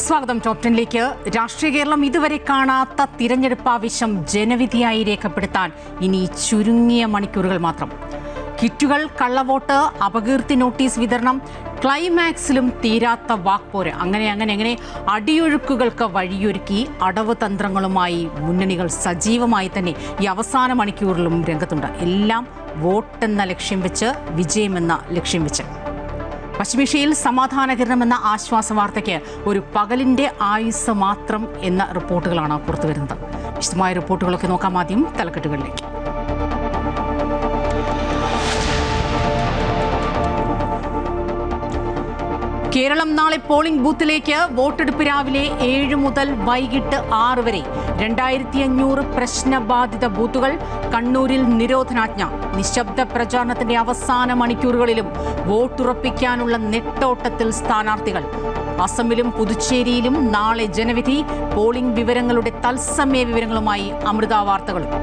സ്വാഗതം ടോപ് 10ലേക്ക്. രാഷ്ട്രീയ കേരളം ഇതുവരെ കാണാത്ത തിരഞ്ഞെടുപ്പ് ആവശ്യം ജനവിധിയായി രേഖപ്പെടുത്താൻ ഇനി ചുരുങ്ങിയ മണിക്കൂറുകൾ മാത്രം. കിറ്റുകൾ, കള്ളവോട്ട്, അപകീർത്തി നോട്ടീസ് വിതരണം, ക്ലൈമാക്സിലും തീരാത്ത വാക്പോര്, അങ്ങനെ അടിയൊഴുക്കുകൾക്ക് വഴിയൊരുക്കി അടവ് തന്ത്രങ്ങളുമായി മുന്നണികൾ സജീവമായി തന്നെ ഈ അവസാന മണിക്കൂറിലും രംഗത്തുണ്ട്. എല്ലാം വോട്ടെന്ന ലക്ഷ്യം വെച്ച്, വിജയമെന്ന ലക്ഷ്യം വെച്ച്. പശ്ചിമേഷ്യയിൽ സമാധാനകിരണമെന്ന ആശ്വാസ വാർത്തയ്ക്ക് ഒരു പകലിന്റെ ആയുസ് മാത്രം എന്ന റിപ്പോർട്ടുകളാണ് പുറത്തുവരുന്നത്. വിശദമായ റിപ്പോർട്ടുകളൊക്കെ നോക്കാം. ആദ്യം തലക്കെട്ടുകളിലേക്ക്. കേരളം നാളെ പോളിംഗ് ബൂത്തിലേക്ക്. വോട്ടെടുപ്പ് രാവിലെ 7 മുതൽ വൈകിട്ട് 6 വരെ. 2500 പ്രശ്നബാധിത ബൂത്തുകൾ. കണ്ണൂരിൽ നിരോധനാജ്ഞ. നിശബ്ദ പ്രചാരണത്തിന്റെ അവസാന മണിക്കൂറുകളിലും വോട്ടുറപ്പിക്കാനുള്ള നെട്ടോട്ടത്തിൽ സ്ഥാനാർത്ഥികൾ. അസമിലും പുതുച്ചേരിയിലും നാളെ ജനവിധി. പോളിംഗ് വിവരങ്ങളുടെ തത്സമയ വിവരങ്ങളുമായി അമൃത വാർത്തകളും.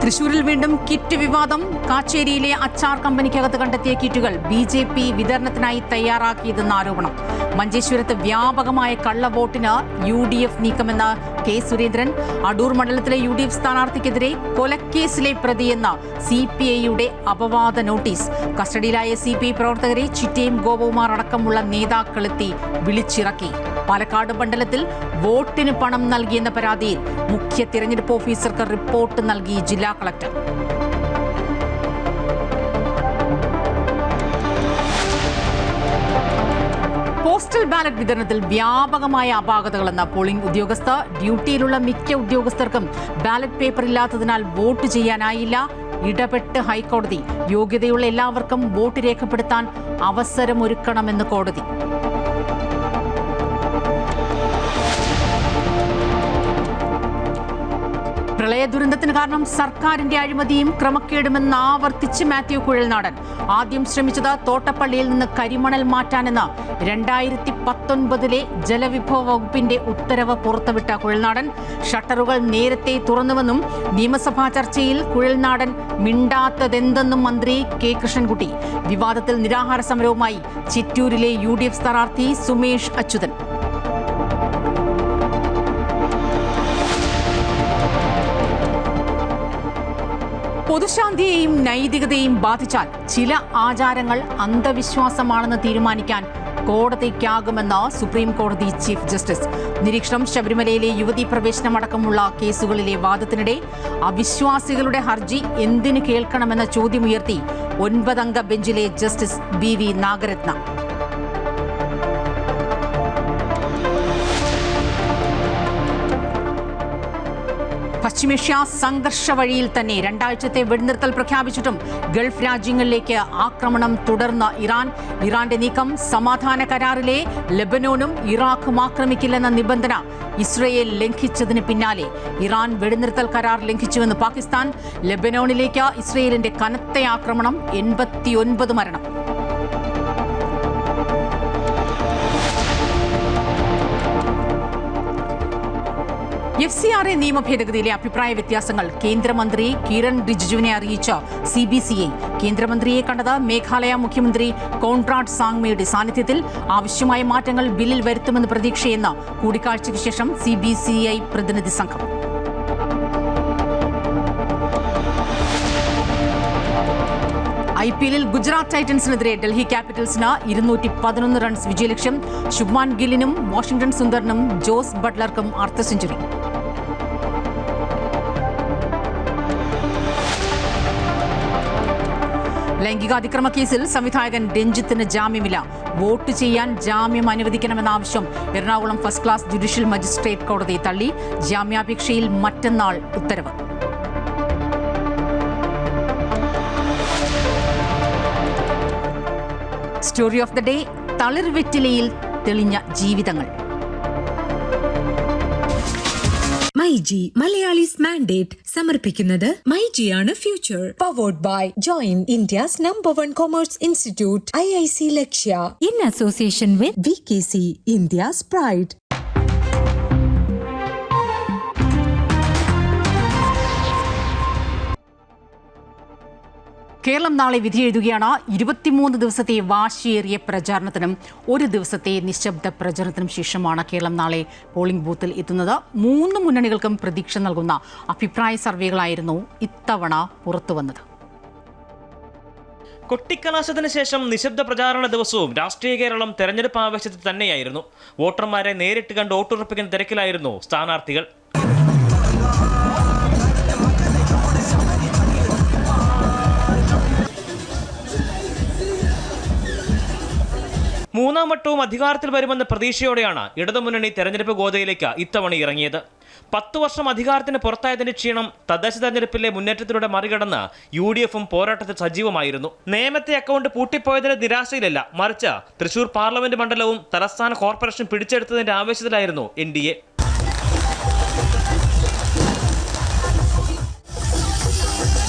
തൃശൂരിൽ വീണ്ടും കിറ്റ് വിവാദം. കാച്ചേരിയിലെ അച്ചാർ കമ്പനിക്കകത്ത് കണ്ടെത്തിയ കിറ്റുകൾ BJP വിതരണത്തിനായി തയ്യാറാക്കിയതെന്ന ആരോപണം. മഞ്ചേശ്വരത്ത് വ്യാപകമായ കള്ളവോട്ടിന് UDF നീക്കമെന്ന് കെ സുരേന്ദ്രൻ. അടൂർ മണ്ഡലത്തിലെ UDF സ്ഥാനാർത്ഥിക്കെതിരെ കൊലക്കേസിലെ പ്രതിയെന്ന CPIയുടെ അപവാദ നോട്ടീസ്. കസ്റ്റഡിയിലായ CPI പ്രവർത്തകരെ ചിറ്റയും ഗോപകുമാർ അടക്കമുള്ള നേതാക്കളെത്തി വിളിച്ചിറക്കി. പാലക്കാട് മണ്ഡലത്തിൽ വോട്ടിന് പണം നൽകിയെന്ന പരാതിയിൽ മുഖ്യ തിരഞ്ഞെടുപ്പ് ഓഫീസർക്ക് റിപ്പോർട്ട് നൽകി ജില്ലാ കളക്ടർ. പോസ്റ്റൽ ബാലറ്റ് വിതരണത്തിൽ വ്യാപകമായ അപാകതകളെന്ന പോളിംഗ് ഉദ്യോഗസ്ഥർ. ഡ്യൂട്ടിയിലുള്ള മിക്ക ഉദ്യോഗസ്ഥർക്കും ബാലറ്റ് പേപ്പർ ഇല്ലാത്തതിനാൽ വോട്ട് ചെയ്യാനായില്ല. ഇടപെട്ട് ഹൈക്കോടതി. യോഗ്യതയുള്ള എല്ലാവർക്കും വോട്ട് രേഖപ്പെടുത്താൻ അവസരമൊരുക്കണമെന്ന് കോടതി. പ്രളയ ദുരന്തത്തിന് കാരണം സർക്കാരിന്റെ അഴിമതിയും ക്രമക്കേടുമെന്ന് ആവർത്തിച്ച് മാത്യു കുഴൽനാടൻ. ആദ്യം ശ്രമിച്ചത് തോട്ടപ്പള്ളിയിൽ നിന്ന് കരിമണൽ മാറ്റാനെന്ന് 2019 ജലവിഭവ വകുപ്പിന്റെ ഉത്തരവ് പുറത്തുവിട്ട കുഴൽനാടൻ. ഷട്ടറുകൾ നേരത്തെ തുറന്നുവെന്നും നിയമസഭാ ചർച്ചയിൽ കുഴൽനാടൻ മിണ്ടാത്തതെന്തെന്നും മന്ത്രി കെ കൃഷ്ണൻകുട്ടി. വിവാദത്തിൽ നിരാഹാര സമരവുമായി ചിറ്റൂരിലെ UDF സ്ഥാനാർത്ഥി സുമേഷ് അച്യുതൻ. പൊതുശാന്തിയെയും നൈതികതയെയും ബാധിച്ചാൽ ചില ആചാരങ്ങൾ അന്ധവിശ്വാസമാണെന്ന് തീരുമാനിക്കാൻ കോടതിക്കാകുമെന്ന് സുപ്രീം കോടതി ചീഫ് ജസ്റ്റിസ്. നിരീക്ഷണം. ശബരിമലയിലെ യുവതീ പ്രവേശനമടക്കമുള്ള കേസുകളിലെ വാദത്തിനിടെ അവിശ്വാസികളുടെ ഹർജി എന്തിനു കേൾക്കണമെന്ന ചോദ്യമുയർത്തി 9 അംഗ ബെഞ്ചിലെ ജസ്റ്റിസ് BV നാഗരത്ന. പശ്ചിമേഷ്യ സംഘർഷ വഴിയിൽ തന്നെ 2 ആഴ്ചത്തെ വെടിനിർത്തൽ പ്രഖ്യാപിച്ചിട്ടും ഗൾഫ് രാജ്യങ്ങളിലേക്ക് ആക്രമണം തുടർന്ന് ഇറാന്റെ നീക്കം. സമാധാന കരാറിലെ ലെബനോനും ഇറാഖും ആക്രമിക്കില്ലെന്ന നിബന്ധന ഇസ്രയേൽ ലംഘിച്ചതിന് പിന്നാലെ ഇറാൻ വെടിനിർത്തൽ കരാർ ലംഘിച്ചുവെന്ന് പാകിസ്ഥാൻ. ലെബനോണിലേക്ക് ഇസ്രയേലിന്റെ കനത്ത ആക്രമണം. 89 മരണം. FCRA നിയമ ഭേദഗതിയിലെ അഭിപ്രായ വ്യത്യാസങ്ങൾ കേന്ദ്രമന്ത്രി കിരൺ റിജിജുവിനെ അറിയിച്ച CBCI. കേന്ദ്രമന്ത്രിയെ കണ്ടത് മേഘാലയ മുഖ്യമന്ത്രി കോൺറാഡ് സാങ്മയുടെ സാന്നിധ്യത്തിൽ. ആവശ്യമായ മാറ്റങ്ങൾ ബില്ലിൽ വരുത്തുമെന്ന് പ്രതീക്ഷയെന്ന് കൂടിക്കാഴ്ചയ്ക്ക് ശേഷം CBCI പ്രതിനിധി സംഘം. IPL ഗുജറാത്ത് ടൈറ്റൻസിനെതിരെ ഡൽഹി ക്യാപിറ്റൽസിന് 211 റൺസ് വിജയലക്ഷ്യം. ശുഭ്മാൻ ഗില്ലിനും വാഷിംഗ്ടൺ സുന്ദറിനും ജോസ് ബട്ട്ലർക്കും അർദ്ധ സെഞ്ചുറി. ലൈംഗികാതിക്രമ കേസിൽ സംവിധായകൻ രഞ്ജിത്തിന് ജാമ്യമില്ല. വോട്ട് ചെയ്യാൻ ജാമ്യം അനുവദിക്കണമെന്ന ആവശ്യം Ernakulam first class judicial magistrate കോടതി തള്ളി. ജാമ്യാപേക്ഷയിൽ മറ്റന്നാൾ ഉത്തരവ്. Story of the day. തളിർവെറ്റിലയിൽ തെളിഞ്ഞ ജീവിതങ്ങൾ. മൈജി മലയാളീസ് മാൻഡേറ്റ് സമർപ്പിക്കുന്നത് മൈജിയാണ് future. Powered by join India's #1 commerce institute IIC Lakshya in association with VKC India's pride. Keralam നാളെ വിധിയെഴുതുകയാണ്. 23 ദിവസത്തെ വാശിയേറിയ പ്രചാരണത്തിനും 1 ദിവസത്തെ നിശബ്ദ പ്രചരണത്തിനും ശേഷമാണ് കേരളം നാളെ പോളിംഗ് ബൂത്തിൽ എത്തുന്നത്. 3 മുന്നണികൾക്കും പ്രതീക്ഷ നൽകുന്ന അഭിപ്രായ സർവേകളായിരുന്നു ഇത്തവണ പുറത്തുവന്നത്. കൊട്ടിക്കലാശത്തിന് ശേഷം നിശബ്ദ പ്രചാരണ ദിവസവും രാഷ്ട്രീയ കേരളം തെരഞ്ഞെടുപ്പ് ആവേശത്തിൽ തന്നെയായിരുന്നു. വോട്ടർമാരെ നേരിട്ട് കണ്ട് വോട്ടുറപ്പിക്കുന്ന തിരക്കിലായിരുന്നു സ്ഥാനാർത്ഥികൾ. മൂന്നാം വട്ടവും അധികാരത്തിൽ വരുമെന്ന പ്രതീക്ഷയോടെയാണ് ഇടതുമുന്നണി തെരഞ്ഞെടുപ്പ് ഗോതയിലേക്ക് ഇത്തവണ ഇറങ്ങിയത്. 10 വർഷം അധികാരത്തിന് പുറത്തായതിന്റെ ക്ഷീണം തദ്ദേശ തെരഞ്ഞെടുപ്പിലെ മുന്നേറ്റത്തിലൂടെ മറികടന്ന് UDFും പോരാട്ടത്തിൽ സജീവമായിരുന്നു. നേമത്തെ അക്കൗണ്ട് പൂട്ടിപ്പോയതിന്റെ നിരാശയിലല്ല, മറിച്ച് തൃശൂർ പാർലമെന്റ് മണ്ഡലവും തലസ്ഥാന കോർപ്പറേഷൻ പിടിച്ചെടുത്തതിന്റെ ആവേശത്തിലായിരുന്നു NDA.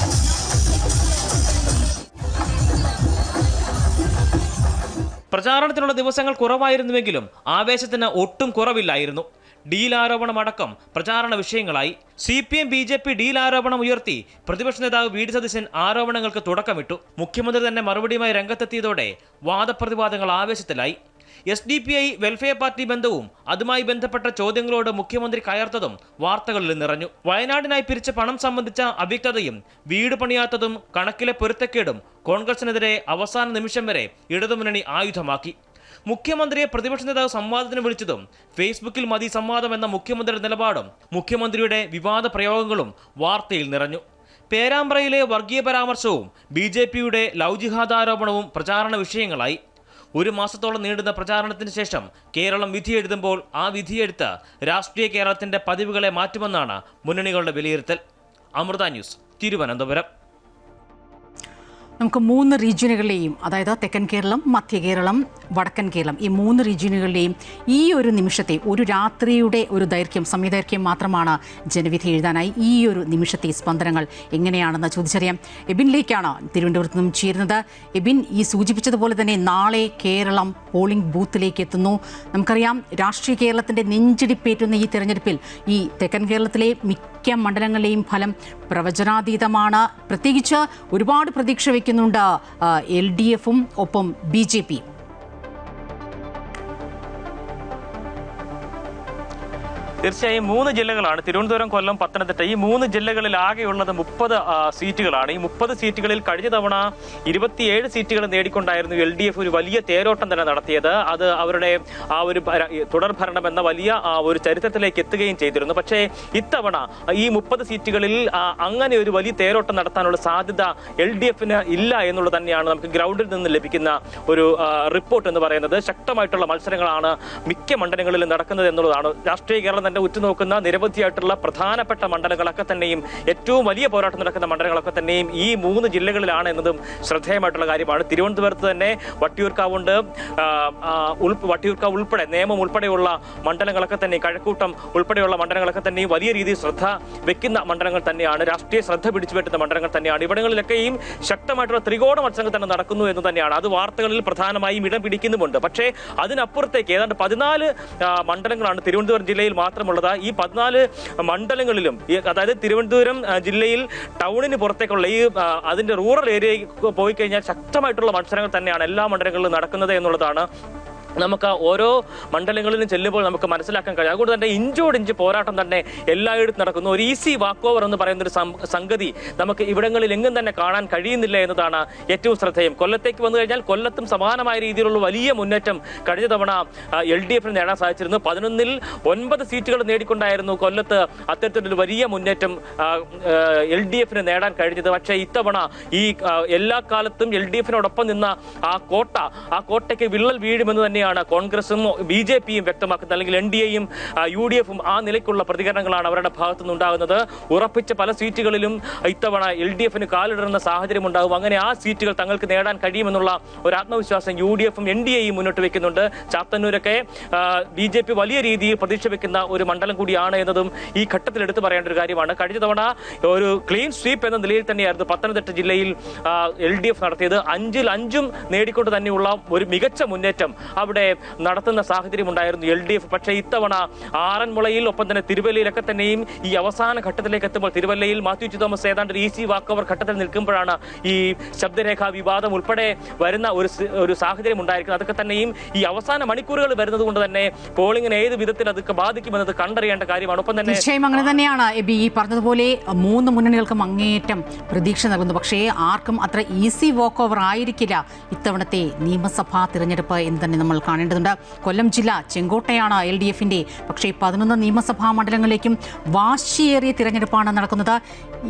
പ്രചാരണത്തിനുള്ള ദിവസങ്ങൾ കുറവായിരുന്നുവെങ്കിലും ആവേശത്തിന് ഒട്ടും കുറവില്ലായിരുന്നു. ഡീൽ ആരോപണം അടക്കം പ്രചാരണ വിഷയങ്ങളായി. CPM BJP ഡീൽ ആരോപണം ഉയർത്തി പ്രതിപക്ഷ നേതാവ് VD സതീശൻ ആരോപണങ്ങൾക്ക് തുടക്കമിട്ടു. മുഖ്യമന്ത്രി തന്നെ മറുപടിയുമായി രംഗത്തെത്തിയതോടെ വാദപ്രതിവാദങ്ങൾ ആവേശത്തിലായി. SDPI വെൽഫെയർ പാർട്ടി ബന്ധവും അതുമായി ബന്ധപ്പെട്ട ചോദ്യങ്ങളോട് മുഖ്യമന്ത്രി കയർത്തതും വാർത്തകളിൽ നിറഞ്ഞു. വയനാടിനായി പിരിച്ച പണം സംബന്ധിച്ച അവ്യക്തതയും വീട് പണിയാത്തതും കണക്കിലെ പൊരുത്തക്കേടും കോൺഗ്രസിനെതിരെ അവസാന നിമിഷം വരെ ഇടതുമുന്നണി ആയുധമാക്കി. മുഖ്യമന്ത്രിയെ പ്രതിപക്ഷ നേതാവ് സംവാദത്തിന് വിളിച്ചതും ഫേസ്ബുക്കിൽ മതി സംവാദം എന്ന മുഖ്യമന്ത്രിയുടെ നിലപാടും മുഖ്യമന്ത്രിയുടെ വിവാദ പ്രയോഗങ്ങളും വാർത്തയിൽ നിറഞ്ഞു. പേരാമ്പ്രയിലെ വർഗീയ പരാമർശവും BJPയുടെ ലവ് ജിഹാദ് ആരോപണവും പ്രചാരണ വിഷയങ്ങളായി. 1 മാസത്തോളം നീണ്ടുന്ന പ്രചാരണത്തിന് ശേഷം കേരളം വിധിയെഴുതുമ്പോൾ ആ വിധിയെടുത്ത് രാഷ്ട്രീയ കേരളത്തിന്റെ പതിവുകളെ മാറ്റുമെന്നാണ് മുന്നണികളുടെ വിലയിരുത്തൽ. അമൃത ന്യൂസ്, തിരുവനന്തപുരം. നമുക്ക് 3 റീജിയനുകളിലെയും, അതായത് തെക്കൻ കേരളം, മധ്യ കേരളം, വടക്കൻ കേരളം, ഈ 3 റീജിയനുകളിലെയും ഈ ഒരു നിമിഷത്തെ, ഒരു രാത്രിയുടെ ഒരു ദൈർഘ്യം, സമയദൈർഘ്യം മാത്രമാണ് ജനവിധി എഴുതാനായി. ഈ ഒരു നിമിഷത്തെ സ്പന്ദനങ്ങൾ എങ്ങനെയാണെന്ന് ചോദിച്ചറിയാം. എബിനിലേക്കാണ് തിരുവനന്തപുരത്ത് നിന്നും ചേരുന്നത്. എബിൻ, ഈ സൂചിപ്പിച്ചതുപോലെ തന്നെ നാളെ കേരളം പോളിംഗ് ബൂത്തിലേക്ക് എത്തുന്നു. നമുക്കറിയാം, രാഷ്ട്രീയ കേരളത്തിൻ്റെ നെഞ്ചിടിപ്പേറ്റുന്ന ഈ തെരഞ്ഞെടുപ്പിൽ ഈ തെക്കൻ കേരളത്തിലെ മിക്ക മണ്ഡലങ്ങളിലെയും ഫലം പ്രവചനാതീതമാണ്. പ്രത്യേകിച്ച് ഒരുപാട് പ്രതീക്ഷ വയ്ക്കുന്നുണ്ട് LDFും ഒപ്പം BJPയും. തീർച്ചയായും 3 ജില്ലകളാണ്, തിരുവനന്തപുരം, കൊല്ലം, പത്തനംതിട്ട. ഈ 3 ജില്ലകളിൽ ആകെയുള്ളത് 30 സീറ്റുകളാണ്. ഈ 30 സീറ്റുകളിൽ കഴിഞ്ഞ തവണ 27 സീറ്റുകൾ നേടിക്കൊണ്ടായിരുന്നു LDF ഒരു വലിയ തേരോട്ടം തന്നെ നടത്തിയത്. അത് അവരുടെ ആ ഒരു തുടർ ഭരണം എന്ന വലിയ ഒരു ചരിത്രത്തിലേക്ക് എത്തുകയും ചെയ്തിരുന്നു. പക്ഷേ ഇത്തവണ ഈ 30 സീറ്റുകളിൽ അങ്ങനെ ഒരു വലിയ തേരോട്ടം നടത്താനുള്ള സാധ്യത LDFന് ഇല്ല എന്നുള്ളത് തന്നെയാണ് നമുക്ക് ഗ്രൗണ്ടിൽ നിന്ന് ലഭിക്കുന്ന ഒരു റിപ്പോർട്ട് എന്ന് പറയുന്നത്. ശക്തമായിട്ടുള്ള മത്സരങ്ങളാണ് മിക്ക മണ്ഡലങ്ങളിലും നടക്കുന്നത് എന്നുള്ളതാണ്. രാഷ്ട്രീയ കേരളം തന്നെ ഉറ്റുനോക്കുന്ന നിരവധിയായിട്ടുള്ള പ്രധാനപ്പെട്ട മണ്ഡലങ്ങളൊക്കെ തന്നെയും, ഏറ്റവും വലിയ പോരാട്ടം നടക്കുന്ന മണ്ഡലങ്ങളൊക്കെ തന്നെയും ഈ 3 ജില്ലകളിലാണ് എന്നതും ശ്രദ്ധേയമായിട്ടുള്ള കാര്യമാണ്. തിരുവനന്തപുരത്ത് തന്നെ വട്ടിയൂർക്കാവുണ്ട്, വട്ടിയൂർക്കാവ് ഉൾപ്പെടെ, നേമം ഉൾപ്പെടെയുള്ള മണ്ഡലങ്ങളൊക്കെ തന്നെ, കഴക്കൂട്ടം ഉൾപ്പെടെയുള്ള മണ്ഡലങ്ങളൊക്കെ തന്നെയും വലിയ രീതിയിൽ ശ്രദ്ധ വെക്കുന്ന മണ്ഡലങ്ങൾ തന്നെയാണ്, രാഷ്ട്രീയ ശ്രദ്ധ പിടിച്ചു പറ്റുന്ന മണ്ഡലങ്ങൾ തന്നെയാണ്. ഇവിടങ്ങളിലൊക്കെയും ശക്തമായിട്ടുള്ള ത്രികോണ മത്സരങ്ങൾ തന്നെ നടക്കുന്നു എന്ന് തന്നെയാണ്. അത് വാർത്തകളിൽ പ്രധാനമായും ഇടം പിടിക്കുന്നുമുണ്ട്. പക്ഷേ അതിനപ്പുറത്തേക്ക് ഏതാണ്ട് 14 മണ്ഡലങ്ങളാണ് തിരുവനന്തപുരം ജില്ലയിൽ മാത്രമുള്ളത്. ഈ 14 മണ്ഡലങ്ങളിലും, അതായത് തിരുവനന്തപുരം ജില്ലയിൽ ടൗണിന് പുറത്തേക്കുള്ള ഈ അതിന്റെ റൂറൽ ഏരിയയിൽ പോയി കഴിഞ്ഞാൽ ശക്തമായിട്ടുള്ള മത്സരങ്ങൾ തന്നെയാണ് എല്ലാ മണ്ഡലങ്ങളിലും നടക്കുന്നത് എന്നുള്ളതാണ് നമുക്ക് ഓരോ മണ്ഡലങ്ങളിലും ചെല്ലുമ്പോൾ നമുക്ക് മനസ്സിലാക്കാൻ കഴിയും. അതുകൊണ്ട് തന്നെ ഇഞ്ചോടിഞ്ച് പോരാട്ടം തന്നെ എല്ലായിടത്തും നടക്കുന്നു. ഒരു ഈസി വാക്ക് ഓവർ എന്ന് പറയുന്ന ഒരു സംഗതി നമുക്ക് ഇവിടങ്ങളിൽ എങ്ങും തന്നെ കാണാൻ കഴിയുന്നില്ല എന്നതാണ് ഏറ്റവും ശ്രദ്ധേയം. കൊല്ലത്തേക്ക് വന്നു കഴിഞ്ഞാൽ കൊല്ലത്തും സമാനമായ രീതിയിലുള്ള വലിയ മുന്നേറ്റം കഴിഞ്ഞ തവണ LDFന് നേടാൻ സാധിച്ചിരുന്നു. 11-ൽ 9 സീറ്റുകൾ നേടിക്കൊണ്ടായിരുന്നു കൊല്ലത്ത് അത്തരത്തിലൊരു വലിയ മുന്നേറ്റം LDFന് നേടാൻ കഴിഞ്ഞത്. പക്ഷേ ഇത്തവണ ഈ എല്ലാ കാലത്തും LDFനോടൊപ്പം നിന്ന ആ കോട്ടയ്ക്ക് വിള്ളൽ വീഴുമെന്ന് തന്നെ കോൺഗ്രസും BJPയും വ്യക്തമാക്കുന്നത്. അല്ലെങ്കിൽ NDAയും UDFും ആ നിലയ്ക്കുള്ള പ്രതികരണങ്ങളാണ് അവരുടെ ഭാഗത്തു നിന്നുണ്ടാകുന്നത്. ഉറപ്പിച്ച പല സീറ്റുകളിലും ഇത്തവണ LDFന് കാലിടുന്ന സാഹചര്യം ഉണ്ടാകും. അങ്ങനെ ആ സീറ്റുകൾ തങ്ങൾക്ക് നേടാൻ കഴിയുമെന്നുള്ള ഒരു ആത്മവിശ്വാസം UDFും NDAയും മുന്നോട്ട് വെക്കുന്നുണ്ട്. ചാത്തന്നൂരൊക്കെ BJP വലിയ രീതിയിൽ പ്രതീക്ഷ വെക്കുന്ന ഒരു മണ്ഡലം കൂടിയാണ് എന്നതും ഈ ഘട്ടത്തിൽ എടുത്തു പറയേണ്ട ഒരു കാര്യമാണ്. കഴിഞ്ഞ തവണ ഒരു ക്ലീൻ സ്വീപ്പ് എന്ന നിലയിൽ തന്നെയായിരുന്നു പത്തനംതിട്ട ജില്ലയിൽ LDF നടത്തിയത്. 5-ൽ 5 നേടിക്കൊണ്ട് തന്നെയുള്ള ഒരു മികച്ച മുന്നേറ്റം ആ അവിടെ നടത്തുന്ന സാഹചര്യം ഉണ്ടായിരുന്നു LDF. പക്ഷേ ഇത്തവണ ആറന്മുളയിൽ ഒപ്പം തന്നെ തിരുവല്ലയിലൊക്കെ തന്നെയും ഈ അവസാന ഘട്ടത്തിലേക്ക് എത്തുമ്പോൾ തിരുവല്ലയിൽ മാത്യു ടി തോമസ് ഏതാണ്ട് ഒരു ഈസി വാക്ക് ഓവർ ഘട്ടത്തിൽ നിൽക്കുമ്പോഴാണ് ഈ ശബ്ദരേഖാ വിവാദം ഉൾപ്പെടെ വരുന്ന ഒരു സാഹചര്യം ഉണ്ടായിരിക്കുന്നത്. അതൊക്കെ തന്നെയും ഈ അവസാന മണിക്കൂറുകൾ വരുന്നത് കൊണ്ട് തന്നെ പോളിംഗിന് ഏത് വിധത്തിൽ അതൊക്കെ ബാധിക്കുമെന്നത് കണ്ടറിയേണ്ട കാര്യമാണ്. ഒപ്പം തന്നെ തീർച്ചയായും അങ്ങനെ തന്നെയാണ് എബി ഈ പറഞ്ഞതുപോലെ മൂന്ന് മുന്നണികൾക്കും അങ്ങേയറ്റം പ്രതീക്ഷ നൽകുന്നു. പക്ഷേ ആർക്കും അത്ര ഈസി വാക്ക് ഓവർ ആയിരിക്കില്ല ഇത്തവണത്തെ നിയമസഭാ തിരഞ്ഞെടുപ്പ് എന്ന് തന്നെ നമ്മൾ കാണേണ്ടതുണ്ട്. കൊല്ലം ജില്ല ചെങ്കോട്ടയാണ് LDFന്റെ. പക്ഷേ 11 നിയമസഭാ മണ്ഡലങ്ങളിലേക്കും വാശിയേറിയ തിരഞ്ഞെടുപ്പാണ് നടക്കുന്നത്.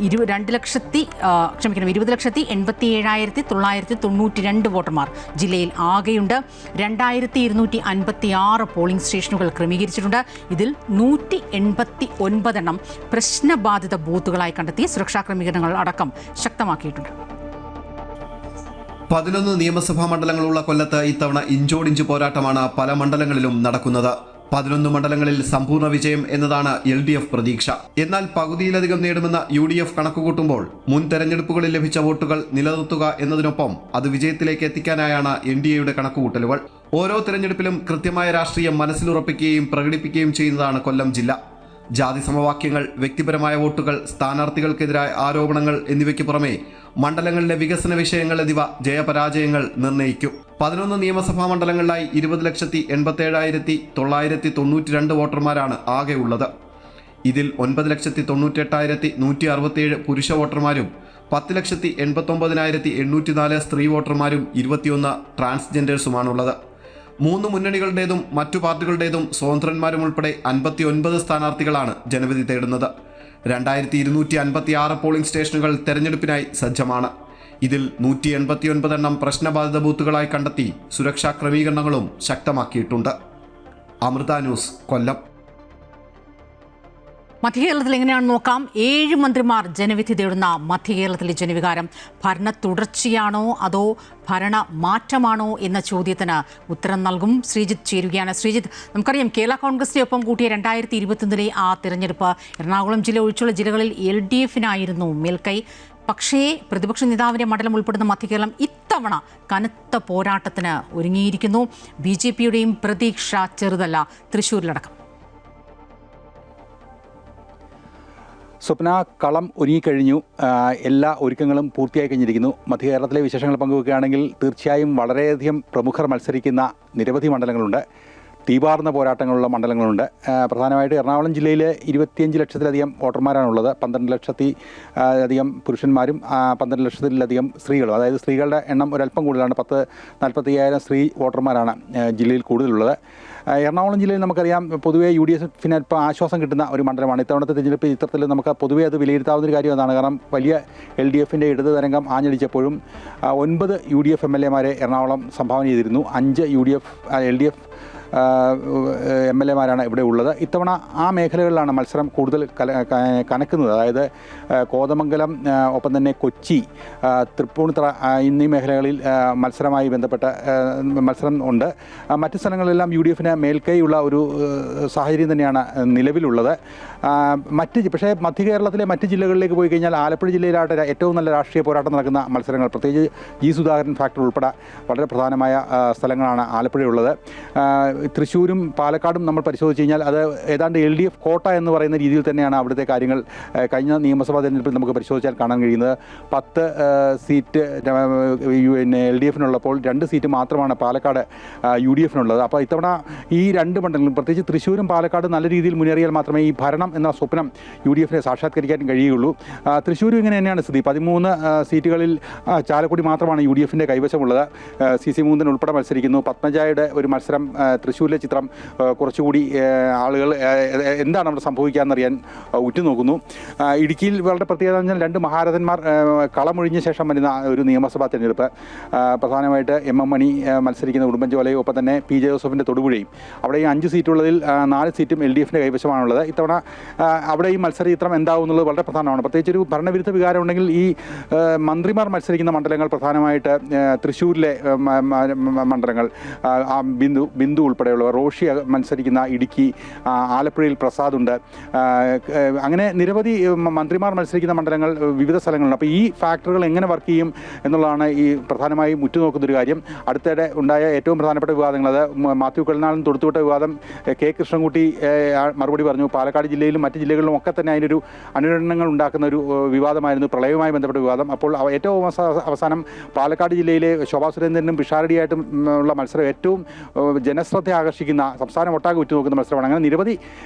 20,87,992 വോട്ടർമാർ ജില്ലയിൽ ആകെയുണ്ട്. 2256 പോളിംഗ് സ്റ്റേഷനുകൾ ക്രമീകരിച്ചിട്ടുണ്ട്. ഇതിൽ 189 പ്രശ്നബാധിത ബൂത്തുകളായി കണ്ടെത്തി സുരക്ഷാ ക്രമീകരണങ്ങൾ അടക്കം ശക്തമാക്കിയിട്ടുണ്ട്. 11 നിയമസഭാ മണ്ഡലങ്ങളുള്ള കൊല്ലത്ത് ഇത്തവണ ഇഞ്ചോടിഞ്ച് പോരാട്ടമാണ് പല മണ്ഡലങ്ങളിലും നടക്കുന്നത്. 11 മണ്ഡലങ്ങളിൽ സമ്പൂർണ്ണ വിജയം എന്നതാണ് LDF പ്രതീക്ഷ. എന്നാൽ പകുതിയിലധികം നേടുമെന്ന് UDF കണക്കുകൂട്ടുമ്പോൾ മുൻ തെരഞ്ഞെടുപ്പുകളിൽ ലഭിച്ച വോട്ടുകൾ നിലനിർത്തുക എന്നതിനൊപ്പം അത് വിജയത്തിലേക്ക് എത്തിക്കാനായാണ് NDAയുടെ കണക്കുകൂട്ടലുകൾ. ഓരോ തെരഞ്ഞെടുപ്പിലും കൃത്യമായ രാഷ്ട്രീയം മനസ്സിലുറപ്പിക്കുകയും പ്രകടിപ്പിക്കുകയും ചെയ്യുന്നതാണ് കൊല്ലം ജില്ല. ജാതി സമവാക്യങ്ങൾ, വ്യക്തിപരമായ വോട്ടുകൾ, സ്ഥാനാർത്ഥികൾക്കെതിരായ ആരോപണങ്ങൾ എന്നിവയ്ക്ക് പുറമെ മണ്ഡലങ്ങളിലെ വികസന വിഷയങ്ങൾ എന്നിവ ജയപരാജയങ്ങൾ നിർണ്ണയിക്കും. 11 നിയമസഭാ മണ്ഡലങ്ങളിലായി 20,87,992 വോട്ടർമാരാണ് ആകെ ഉള്ളത്. ഇതിൽ 9,98,167 പുരുഷ വോട്ടർമാരും 10,89,804 സ്ത്രീ വോട്ടർമാരും 21 ട്രാൻസ്ജെൻഡേഴ്സുമാണുള്ളത്. 3 മുന്നണികളുടേതും മറ്റു പാർട്ടികളുടേതും സ്വതന്ത്രന്മാരും ഉൾപ്പെടെ 59 സ്ഥാനാർത്ഥികളാണ് ജനവിധി തേടുന്നത്. 2256 പോളിംഗ് സ്റ്റേഷനുകൾ തെരഞ്ഞെടുപ്പിനായി സജ്ജമാണ്. ഇതിൽ 189 പ്രശ്നബാധിത ബൂത്തുകളായി കണ്ടെത്തി സുരക്ഷാ ക്രമീകരണങ്ങളും ശക്തമാക്കിയിട്ടുണ്ട്. അമൃത ന്യൂസ്, കൊല്ലം. മധ്യകേരളത്തിൽ എങ്ങനെയാണെന്ന് നോക്കാം. 7 മന്ത്രിമാർ ജനവിധി തേടുന്ന മധ്യകേരളത്തിലെ ജനവികാരം ഭരണ തുടർച്ചയാണോ അതോ ഭരണ മാറ്റമാണോ എന്ന ചോദ്യത്തിന് ഉത്തരം നൽകും ശ്രീജിത്ത് ചേരുകയാണ്. ശ്രീജിത്ത്, നമുക്കറിയാം കേരള കോൺഗ്രസിനെ ഒപ്പം കൂട്ടിയ 2021 ആ തിരഞ്ഞെടുപ്പ് എറണാകുളം ജില്ല ഒഴിച്ചുള്ള ജില്ലകളിൽ LDFനായിരുന്നു മേൽക്കൈ. പക്ഷേ പ്രതിപക്ഷ നേതാവിൻ്റെ മണ്ഡലം ഉൾപ്പെടുന്ന മധ്യകേരളം ഇത്തവണ കനത്ത പോരാട്ടത്തിന് ഒരുങ്ങിയിരിക്കുന്നു. BJPയുടെയും പ്രതീക്ഷ ചെറുതല്ല, തൃശ്ശൂരിലടക്കം. സ്വപ്ന, കളം ഒരുങ്ങിക്കഴിഞ്ഞു. എല്ലാ ഒരുക്കങ്ങളും പൂർത്തിയായി കഴിഞ്ഞിരിക്കുന്നു. മധ്യകേരളത്തിലെ വിശേഷങ്ങൾ പങ്കുവെക്കുകയാണെങ്കിൽ തീർച്ചയായും വളരെയധികം പ്രമുഖർ മത്സരിക്കുന്ന നിരവധി മണ്ഡലങ്ങളുണ്ട്. തീപാർന്ന പോരാട്ടങ്ങളുള്ള മണ്ഡലങ്ങളുണ്ട്. പ്രധാനമായിട്ട് എറണാകുളം ജില്ലയിൽ 25 ലക്ഷത്തിലധികം വോട്ടർമാരാണുള്ളത്. 12 ലക്ഷത്തിലധികം പുരുഷന്മാരും 12 ലക്ഷത്തിലധികം സ്ത്രീകളും. അതായത് സ്ത്രീകളുടെ എണ്ണം ഒരല്പം കൂടുതലാണ്. 45,000 സ്ത്രീ വോട്ടർമാരാണ് ജില്ലയിൽ കൂടുതലുള്ളത്. എറണാകുളം ജില്ലയിൽ നമുക്കറിയാം പൊതുവേ UDFന് ഇപ്പോൾ ആശ്വാസം കിട്ടുന്ന ഒരു മണ്ഡലമാണ്. ഇത്തവണത്തെ തിരഞ്ഞെടുപ്പ് ചിത്രത്തിൽ നമുക്ക് പൊതുവേ അത് വിലയിരുത്താവുന്നൊരു കാര്യം അതാണ്. കാരണം വലിയ LDFൻ്റെ ഇടത് തരംഗം ആഞ്ഞടിച്ചപ്പോഴും 9 UDF MLA-മാരെ എറണാകുളം സംഭാവന ചെയ്തിരുന്നു. 5 LDF MLA-മാരാണ് ഇവിടെ ഉള്ളത്. ഇത്തവണ ആ മേഖലകളിലാണ് മത്സരം കൂടുതൽ കനക്കുന്നത്. അതായത് കോതമംഗലം, ഒപ്പം തന്നെ കൊച്ചി, തൃപ്പൂണിത്തുറ എന്നീ മേഖലകളിൽ മത്സരമായി ബന്ധപ്പെട്ട മത്സരം ഉണ്ട്. മറ്റ് സ്ഥലങ്ങളിലെല്ലാം UDFന് മേൽക്കൈയുള്ള ഒരു സാഹചര്യം തന്നെയാണ് നിലവിലുള്ളത്. പക്ഷേ മധ്യകേരളത്തിലെ മറ്റ് ജില്ലകളിലേക്ക് പോയി കഴിഞ്ഞാൽ ആലപ്പുഴ ജില്ലയിലായിട്ട് ഏറ്റവും നല്ല രാഷ്ട്രീയ പോരാട്ടം നടക്കുന്ന മത്സരങ്ങൾ, പ്രത്യേകിച്ച് G. സുധാകരൻ ഫാക്ടർ ഉൾപ്പെടെ വളരെ പ്രധാനമായ സ്ഥലങ്ങളാണ് ആലപ്പുഴയുള്ളത്. തൃശ്ശൂരും പാലക്കാടും നമ്മൾ പരിശോധിച്ച് കഴിഞ്ഞാൽ അത് ഏതാണ്ട് LDF കോട്ട എന്ന് പറയുന്ന രീതിയിൽ തന്നെയാണ് അവിടുത്തെ കാര്യങ്ങൾ. കഴിഞ്ഞ നിയമസഭാ തെരഞ്ഞെടുപ്പിൽ നമുക്ക് പരിശോധിച്ചാൽ കാണാൻ കഴിയുന്നത് 10 സീറ്റ് LDFനുള്ളപ്പോൾ 2 സീറ്റ് മാത്രമാണ് പാലക്കാട് UDFനുള്ളത്. അപ്പോൾ ഇത്തവണ ഈ 2 മണ്ഡലങ്ങളും പ്രത്യേകിച്ച് തൃശ്ശൂരും പാലക്കാടും നല്ല രീതിയിൽ മുന്നേറിയാൽ മാത്രമേ ഈ ഭരണം എന്ന സ്വപ്നം UDFനെ സാക്ഷാത്കരിക്കാൻ കഴിയുകയുള്ളൂ. തൃശ്ശൂരും ഇങ്ങനെ തന്നെയാണ് സ്ഥിതി. 13 സീറ്റുകളിൽ ചാലക്കുടി മാത്രമാണ് UDFൻ്റെ കൈവശമുള്ളത്. CC മൂന്നൻ ഉൾപ്പെടെ മത്സരിക്കുന്നു. പത്മജയുടെ ഒരു മത്സരം, തൃശ്ശൂരിലെ ചിത്രം കുറച്ചുകൂടി ആളുകൾ എന്താണ് അവിടെ സംഭവിക്കാമെന്നറിയാൻ ഉറ്റുനോക്കുന്നു. ഇടുക്കിയിൽ വളരെ പ്രത്യേകത പറഞ്ഞാൽ 2 മഹാരഥന്മാർ കളമൊഴിഞ്ഞ ശേഷം വരുന്ന ഒരു നിയമസഭാ തെരഞ്ഞെടുപ്പ്. പ്രധാനമായിട്ട് MM മണി മത്സരിക്കുന്ന ഉടുമ്പൻചോലയും ഒപ്പം തന്നെ P. ജെ. ജോസഫിൻ്റെ തൊടുപുഴയും. അവിടെ ഈ 5 സീറ്റുള്ളതിൽ 4 സീറ്റും LDF കൈവശമാണുള്ളത്. ഇത്തവണ അവിടെ ഈ മത്സര ചിത്രം എന്താവും എന്നുള്ളത് വളരെ പ്രധാനമാണ്. പ്രത്യേകിച്ച് ഒരു ഭരണവിരുദ്ധ വികാരം ഉണ്ടെങ്കിൽ ഈ മന്ത്രിമാർ മത്സരിക്കുന്ന മണ്ഡലങ്ങൾ പ്രധാനമായിട്ട് തൃശ്ശൂരിലെ മണ്ഡലങ്ങൾ, ബിന്ദു ഉൾപ്പെടെയുള്ളവർ, റോഷി മത്സരിക്കുന്ന ഇടുക്കി, ആലപ്പുഴയിൽ പ്രസാദ് ഉണ്ട്, അങ്ങനെ നിരവധി മന്ത്രിമാർ മത്സരിക്കുന്ന മണ്ഡലങ്ങൾ വിവിധ സ്ഥലങ്ങളുണ്ട്. അപ്പോൾ ഈ ഫാക്ടറുകൾ എങ്ങനെ വർക്ക് ചെയ്യും എന്നുള്ളതാണ് ഈ പ്രധാനമായും ഉറ്റുനോക്കുന്നൊരു കാര്യം. അടുത്തിടെ ഉണ്ടായ ഏറ്റവും പ്രധാനപ്പെട്ട വിവാദങ്ങൾ, അത് മാത്യു കുഴൽനാടൻ തൊടുത്തുവിട്ട വിവാദം, കൃഷ്ണൻകുട്ടി മറുപടി പറഞ്ഞു. പാലക്കാട് ജില്ലയിലും മറ്റ് ജില്ലകളിലും ഒക്കെ തന്നെ അതിനൊരു അനുരണനങ്ങൾ ഉണ്ടാക്കുന്ന ഒരു വിവാദമായിരുന്നു പ്രളയവുമായി ബന്ധപ്പെട്ട വിവാദം. അപ്പോൾ ഏറ്റവും അവസാനം പാലക്കാട് ജില്ലയിലെ ശോഭാ സുരേന്ദ്രനും പിഷാരടിയായിട്ടും ഉള്ള മത്സരം ഏറ്റവും ജനശ്രദ്ധ ആകർഷിക്കുന്ന, സംസ്ഥാനം ഒട്ടാകെ ഉറ്റുനോക്കുന്ന മത്സരമാണ്. അങ്ങനെ നിരവധി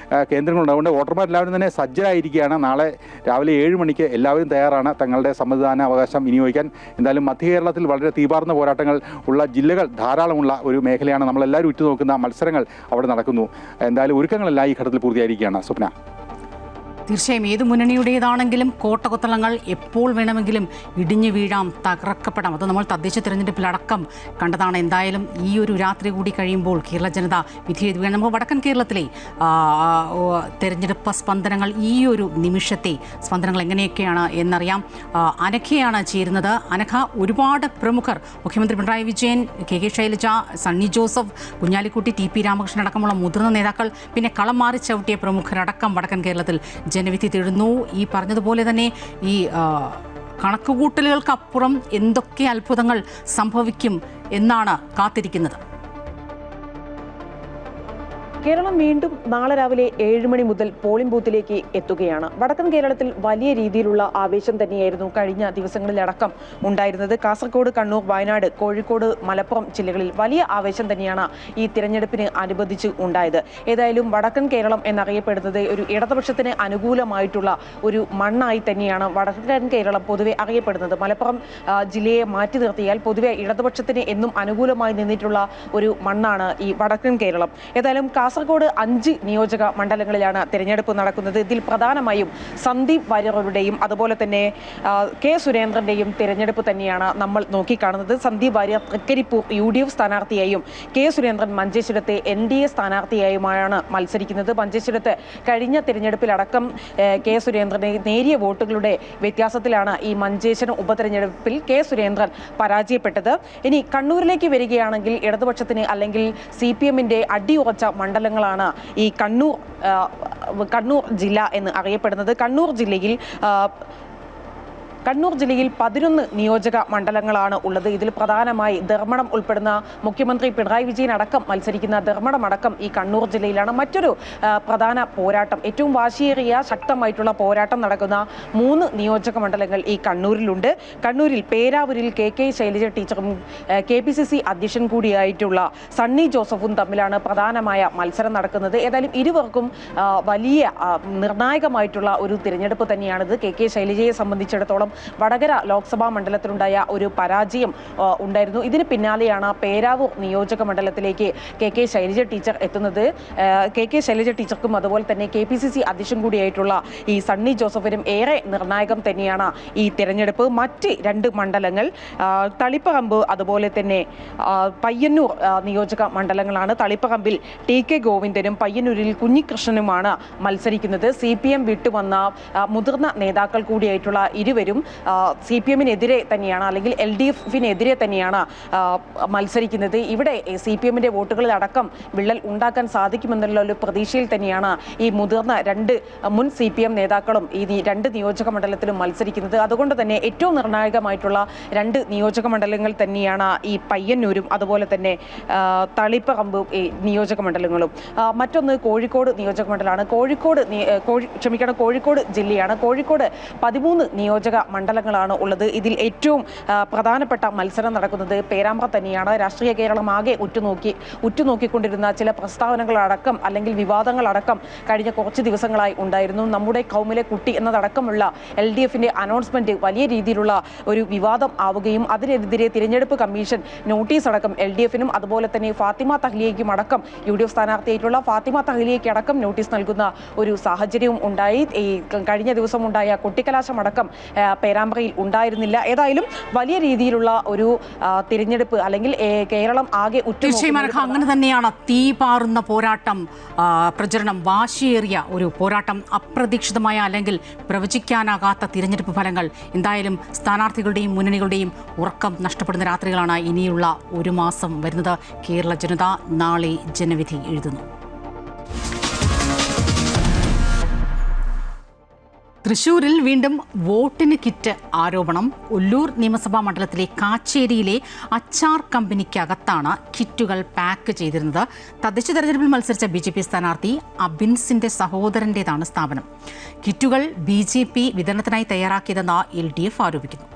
കേന്ദ്രങ്ങളുണ്ട്. അതുകൊണ്ട് വോട്ടർമാരെല്ലാവരും തന്നെ സജ്ജരായിരിക്കുകയാണ്. നാളെ രാവിലെ 7 മണിക്ക് എല്ലാവരും തയ്യാറാണ് തങ്ങളുടെ സമ്മതിദാന അവകാശം വിനിയോഗിക്കാൻ. എന്തായാലും മധ്യ കേരളത്തിൽ വളരെ തീപാർന്ന പോരാട്ടങ്ങൾ ഉള്ള ജില്ലകൾ ധാരാളമുള്ള ഒരു മേഖലയാണ്. നമ്മളെല്ലാവരും ഉറ്റുനോക്കുന്ന മത്സരങ്ങൾ അവിടെ നടക്കുന്നു. എന്തായാലും ഒരുക്കങ്ങളെല്ലാം ഈ ഘട്ടത്തിൽ പൂർത്തിയായിരിക്കുകയാണ്. സ്വപ്ന. തീർച്ചയായും ഏത് മുന്നണിയുടേതാണെങ്കിലും കോട്ടകൊത്തളങ്ങൾ എപ്പോൾ വേണമെങ്കിലും ഇടിഞ്ഞു വീഴാം, തകർക്കപ്പെടാം. അത് നമ്മൾ തദ്ദേശ തിരഞ്ഞെടുപ്പിലടക്കം കണ്ടതാണ്. എന്തായാലും ഈ ഒരു രാത്രി കൂടി കഴിയുമ്പോൾ കേരള ജനത വിധി എഴുതുകയാണ്. നമുക്ക് വടക്കൻ കേരളത്തിലെ തെരഞ്ഞെടുപ്പ് സ്പന്ദനങ്ങൾ, ഈ ഒരു നിമിഷത്തെ സ്പന്ദനങ്ങൾ എങ്ങനെയൊക്കെയാണ് എന്നറിയാം. അനഘയാണ് ചേരുന്നത്. അനഘ, ഒരുപാട് പ്രമുഖർ, മുഖ്യമന്ത്രി പിണറായി വിജയൻ, കെ ശൈലജ, സണ്ണി ജോസഫ്, കുഞ്ഞാലിക്കുട്ടി, TP രാമകൃഷ്ണൻ അടക്കമുള്ള മുതിർന്ന നേതാക്കൾ, പിന്നെ കളം മാറി ചവിട്ടിയ പ്രമുഖരടക്കം വടക്കൻ കേരളത്തിൽ ജനവിധി തേടുന്നു. ഈ പറഞ്ഞതുപോലെ തന്നെ ഈ കണക്കുകൂട്ടലുകൾക്കപ്പുറം എന്തൊക്കെ അത്ഭുതങ്ങൾ സംഭവിക്കും എന്നാണ് കാത്തിരിക്കുന്നത്. കേരളം വീണ്ടും നാളെ രാവിലെ 7 മണി മുതൽ പോളിംഗ് ബൂത്തിലേക്ക് എത്തുകയാണ്. വടക്കൻ കേരളത്തിൽ വലിയ രീതിയിലുള്ള ആവേശം തന്നെയായിരുന്നു കഴിഞ്ഞ ദിവസങ്ങളിലടക്കം ഉണ്ടായിരുന്നത്. കാസർഗോഡ്, കണ്ണൂർ, വയനാട്, കോഴിക്കോട്, മലപ്പുറം ജില്ലകളിൽ വലിയ ആവേശം തന്നെയാണ് ഈ തിരഞ്ഞെടുപ്പിന് അനുബന്ധിച്ച് ഉണ്ടായത്. ഏതായാലും വടക്കൻ കേരളം എന്നറിയപ്പെടുന്നത് ഒരു ഇടതുപക്ഷത്തിന് അനുകൂലമായിട്ടുള്ള ഒരു മണ്ണായി തന്നെയാണ് വടക്കൻ കേരളം പൊതുവെ അറിയപ്പെടുന്നത്. മലപ്പുറം ജില്ലയെ മാറ്റി നിർത്തിയാൽ പൊതുവെ ഇടതുപക്ഷത്തിന് എന്നും അനുകൂലമായി നിന്നിട്ടുള്ള ഒരു മണ്ണാണ് ഈ വടക്കൻ കേരളം. ഏതായാലും കാസർഗോഡ് 5 നിയോജക മണ്ഡലങ്ങളിലാണ് തിരഞ്ഞെടുപ്പ് നടക്കുന്നത്. ഇതിൽ പ്രധാനമായും സന്ദീപ് വാര്യരുടെയും അതുപോലെ തന്നെ കെ സുരേന്ദ്രന്റെയും തിരഞ്ഞെടുപ്പ് തന്നെയാണ് നമ്മൾ നോക്കിക്കാണുന്നത്. സന്ദീപ് വാര്യർ തൃക്കരിപ്പൂർ UDF സ്ഥാനാർത്ഥിയായും കെ സുരേന്ദ്രൻ മഞ്ചേശ്വരത്തെ NDA സ്ഥാനാർത്ഥിയായുമാണ് മത്സരിക്കുന്നത്. മഞ്ചേശ്വരത്ത് കഴിഞ്ഞ തിരഞ്ഞെടുപ്പിലടക്കം കെ സുരേന്ദ്രനെ നേരിയ വോട്ടുകളുടെ വ്യത്യാസത്തിലാണ് ഈ മഞ്ചേശ്വരം ഉപതെരഞ്ഞെടുപ്പിൽ കെ സുരേന്ദ്രൻ പരാജയപ്പെട്ടത്. ഇനി കണ്ണൂരിലേക്ക് വരികയാണെങ്കിൽ ഇടതുപക്ഷത്തിന് അല്ലെങ്കിൽ CPM-ന്റെ അടിയുറച്ച മണ്ഡലങ്ങളാണ് ഈ കണ്ണൂർ ജില്ല എന്ന് അറിയപ്പെടുന്നത്. കണ്ണൂർ ജില്ലയിൽ 11 നിയോജക മണ്ഡലങ്ങളാണ് ഉള്ളത്. ഇതിൽ പ്രധാനമായി ധർമ്മടം ഉൾപ്പെടുന്ന മുഖ്യമന്ത്രി പിണറായി വിജയൻ അടക്കം മത്സരിക്കുന്ന ധർമ്മടം അടക്കം ഈ കണ്ണൂർ ജില്ലയിലാണ്. മറ്റൊരു പ്രധാന പോരാട്ടം, ഏറ്റവും വാശിയേറിയ ശക്തമായിട്ടുള്ള പോരാട്ടം നടക്കുന്ന 3 നിയോജക മണ്ഡലങ്ങൾ ഈ കണ്ണൂരിലുണ്ട്. കണ്ണൂരിൽ പേരാവൂരിൽ KK ശൈലജ ടീച്ചറും KPCC അധ്യക്ഷൻ കൂടിയായിട്ടുള്ള സണ്ണി ജോസഫും തമ്മിലാണ് പ്രധാനമായ മത്സരം നടക്കുന്നത്. ഏതായാലും ഇരുവർക്കും വലിയ നിർണായകമായിട്ടുള്ള ഒരു തിരഞ്ഞെടുപ്പ് തന്നെയാണിത്. KK ശൈലജയെ സംബന്ധിച്ചിടത്തോളം വടകര ലോക്സഭാ മണ്ഡലത്തിലുണ്ടായ ഒരു പരാജയം ഉണ്ടായിരുന്നു. ഇതിന് പിന്നാലെയാണ് പേരാവൂർ നിയോജക മണ്ഡലത്തിലേക്ക് KK ശൈലജ ടീച്ചർ എത്തുന്നത്. KK ശൈലജ ടീച്ചർക്കും അതുപോലെ തന്നെ KPCC അധ്യക്ഷൻ കൂടിയായിട്ടുള്ള ഈ സണ്ണി ജോസഫിനും ഏറെ നിർണായകം തന്നെയാണ് ഈ തിരഞ്ഞെടുപ്പ്. മറ്റ് 2 മണ്ഡലങ്ങൾ തളിപ്പറമ്പ് അതുപോലെ തന്നെ പയ്യന്നൂർ നിയോജക മണ്ഡലങ്ങളാണ്. തളിപ്പറമ്പിൽ TK ഗോവിന്ദനും പയ്യന്നൂരിൽ കുഞ്ഞികൃഷ്ണനുമാണ് മത്സരിക്കുന്നത്. CPM വിട്ടുവന്ന മുതിർന്ന നേതാക്കൾ കൂടിയായിട്ടുള്ള ഇരുവരും CPM-നെതിരെ തന്നെയാണ് അല്ലെങ്കിൽ LDF-നെതിരെ തന്നെയാണ് മത്സരിക്കുന്നത്. ഇവിടെ CPM-ന്റെ വോട്ടുകളിൽ അടക്കം വിള്ളൽ ഉണ്ടാക്കാൻ സാധിക്കുമെന്നുള്ള ഒരു പ്രതീക്ഷയിൽ തന്നെയാണ് ഈ മുതിർന്ന 2 മുൻ CPM നേതാക്കളും ഈ 2 നിയോജക മണ്ഡലത്തിലും മത്സരിക്കുന്നത്. അതുകൊണ്ട് തന്നെ ഏറ്റവും നിർണായകമായിട്ടുള്ള 2 നിയോജക മണ്ഡലങ്ങൾ തന്നെയാണ് ഈ പയ്യന്നൂരും അതുപോലെ തന്നെ തളിപ്പറമ്പ് നിയോജക മണ്ഡലങ്ങളും. മറ്റൊന്ന് കോഴിക്കോട് നിയോജക മണ്ഡലമാണ്. കോഴിക്കോട് ജില്ലയാണ്. കോഴിക്കോട് 13 നിയോജക മണ്ഡലങ്ങളാണ് ഉള്ളത്. ഇതിൽ ഏറ്റവും പ്രധാനപ്പെട്ട മത്സരം നടക്കുന്നത് പേരാമ്പ്ര തന്നെയാണ്. രാഷ്ട്രീയ കേരളം ആകെ ഉറ്റുനോക്കിക്കൊണ്ടിരുന്ന ചില പ്രസ്താവനകളടക്കം അല്ലെങ്കിൽ വിവാദങ്ങളടക്കം കഴിഞ്ഞ കുറച്ച് ദിവസങ്ങളായി ഉണ്ടായിരുന്നു. നമ്മുടെ കൗമിലെ കുട്ടി എന്നതടക്കമുള്ള LDF-ന്റെ അനൗൺസ്മെന്റ് വലിയ രീതിയിലുള്ള ഒരു വിവാദം ആവുകയും അതിനെതിരെ തിരഞ്ഞെടുപ്പ് കമ്മീഷൻ നോട്ടീസ് അടക്കം LDF-നും അതുപോലെ തന്നെ ഫാത്തിമ തഹ്ലിയയ്ക്കും അടക്കം UDF സ്ഥാനാർത്ഥിയായിട്ടുള്ള ഫാത്തിമ തഹ്ലിയയ്ക്ക് അടക്കം നോട്ടീസ് നൽകുന്ന ഒരു സാഹചര്യവും ഉണ്ടായി. ഈ കഴിഞ്ഞ ദിവസം ഉണ്ടായ കൊട്ടിക്കലാശമടക്കം പേരാമ്പ്രയിൽ ഉണ്ടായിരുന്നില്ല. ഏതായാലും വലിയ രീതിയിലുള്ള ഒരു തിരഞ്ഞെടുപ്പ് അല്ലെങ്കിൽ കേരളം ആകെ തീർച്ചയായും അങ്ങനെ തന്നെയാണ്. തീ പാറുന്ന പോരാട്ടം, പ്രചരണം, വാശിയേറിയ ഒരു പോരാട്ടം, അപ്രതീക്ഷിതമായ അല്ലെങ്കിൽ പ്രവചിക്കാനാകാത്ത തിരഞ്ഞെടുപ്പ് ഫലങ്ങൾ. എന്തായാലും സ്ഥാനാർത്ഥികളുടെയും മുന്നണികളുടെയും ഉറക്കം നഷ്ടപ്പെടുന്ന രാത്രികളാണ് ഇനിയുള്ള ഒരു മാസം വരുന്നത്. കേരള ജനത നാളെ ജനവിധി എഴുതുന്നു. തൃശൂരിൽ വീണ്ടും വോട്ടിന് കിറ്റ് ആരോപണം. ഒല്ലൂർ നിയമസഭാ മണ്ഡലത്തിലെ കാച്ചേരിയിലെ അച്ചാർ കമ്പനിക്കകത്താണ് കിറ്റുകൾ പാക്ക് ചെയ്തിരുന്നത്. തദ്ദേശ തെരഞ്ഞെടുപ്പിൽ മത്സരിച്ച BJP സ്ഥാനാർത്ഥി അബിൻസിന്റെ സഹോദരന്റേതാണ് സ്ഥാപനം. കിറ്റുകൾ BJP വിതരണത്തിനായി തയ്യാറാക്കിയതെന്ന് LDF ആരോപിക്കുന്നു.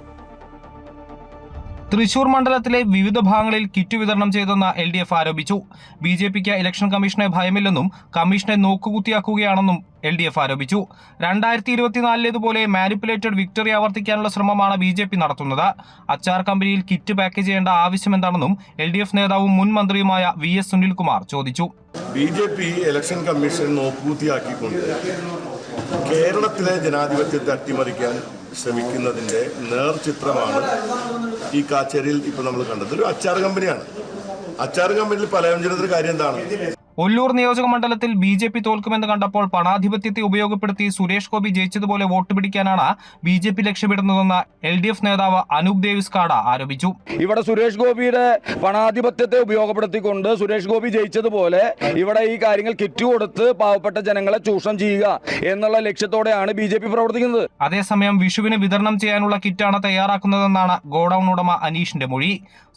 തൃശൂർ മണ്ഡലത്തിലെ വിവിധ ഭാഗങ്ങളിൽ കിറ്റ് വിതരണം ചെയ്തെന്ന് LDF ആരോപിച്ചു. BJPക്ക് ഇലക്ഷൻ കമ്മീഷനെ ഭയമില്ലെന്നും കമ്മീഷനെ നോക്കുകുത്തിയാക്കുകയാണെന്നും LDF ആരോപിച്ചു. 2024 മാനിപ്പുലേറ്റഡ് വിക്ടറി ആവർത്തിക്കാനുള്ള ശ്രമമാണ് BJP നടത്തുന്നത്. അച്ചാർ കമ്പനിയിൽ കിറ്റ് പാക്ക് ചെയ്യേണ്ട ആവശ്യമെന്താണെന്നും LDF നേതാവും മുൻ മന്ത്രിയുമായ VS സുനിൽകുമാർ ചോദിച്ചു. BJP ഇലക്ഷൻ കമ്മീഷനെ നോക്കുകുത്തിയാക്കിക്കൊണ്ട് കേരളത്തിലെ ജനാധിപത്യത്തെ അട്ടിമറിക്കാൻ ശ്രമിക്കുന്നതിന്റെ നേർചിത്രമാണ് ഈ കാച്ചേരിയിൽ ഇപ്പോൾ നമ്മൾ കണ്ടത്. ഒരു അച്ചാർ കമ്പനിയാണ്. അച്ചാർ കമ്പനിയിൽ പലവ്യഞ്ജനത്തിന്റെ കാര്യം എന്താണ്? ഒല്ലൂർ നിയോജക മണ്ഡലത്തിൽ BJP തോൽക്കുമെന്ന് കണ്ടപ്പോൾ പണാധിപത്യത്തെ ഉപയോഗപ്പെടുത്തി സുരേഷ് ഗോപി ജയിച്ചതുപോലെ വോട്ട് പിടിക്കാനാണ് BJP ലക്ഷ്യമിടുന്നതെന്ന് LDF നേതാവ് അനൂപ് ഡേവിസ് കാട ആരോപിച്ചു. ഇവിടെ സുരേഷ് ഗോപിയുടെ പണാധിപത്യത്തെ ഉപയോഗപ്പെടുത്തിക്കൊണ്ട് സുരേഷ് ഗോപി ജയിച്ചതുപോലെ ഇവിടെ ഈ കാര്യങ്ങൾ കിറ്റ് കൊടുത്ത് പാവപ്പെട്ട ജനങ്ങളെ ചൂഷണം ചെയ്യുക എന്നുള്ള ലക്ഷ്യത്തോടെയാണ് BJP പ്രവർത്തിക്കുന്നത്. അതേസമയം വിഷുവിന് വിതരണം ചെയ്യാനുള്ള കിറ്റാണ് തയ്യാറാക്കുന്നതെന്നാണ് ഗോഡൌൺ ഉടമ അനീഷിന്റെ മൊഴി.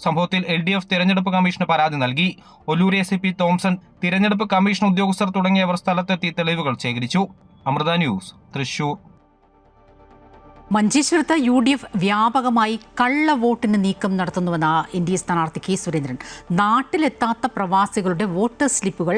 സംഭവത്തിൽ LDF തെരഞ്ഞെടുപ്പ് കമ്മീഷന് പരാതി നൽകി. ഒല്ലൂർ ACP തോംസൺ, തിരഞ്ഞെടുപ്പ് കമ്മീഷൻ ഉദ്യോഗസ്ഥർ തുടങ്ങിയവർ സ്ഥലത്തെത്തി തെളിവുകൾ ശേഖരിച്ചു. അമൃത ന്യൂസ്, തൃശൂർ. മഞ്ചേശ്വരത്ത് UDF വ്യാപകമായി കള്ളവോട്ടിന് നീക്കം നടത്തുന്നുവെന്ന് NDA സ്ഥാനാർത്ഥി K സുരേന്ദ്രൻ. നാട്ടിലെത്താത്ത പ്രവാസികളുടെ വോട്ടർ സ്ലിപ്പുകൾ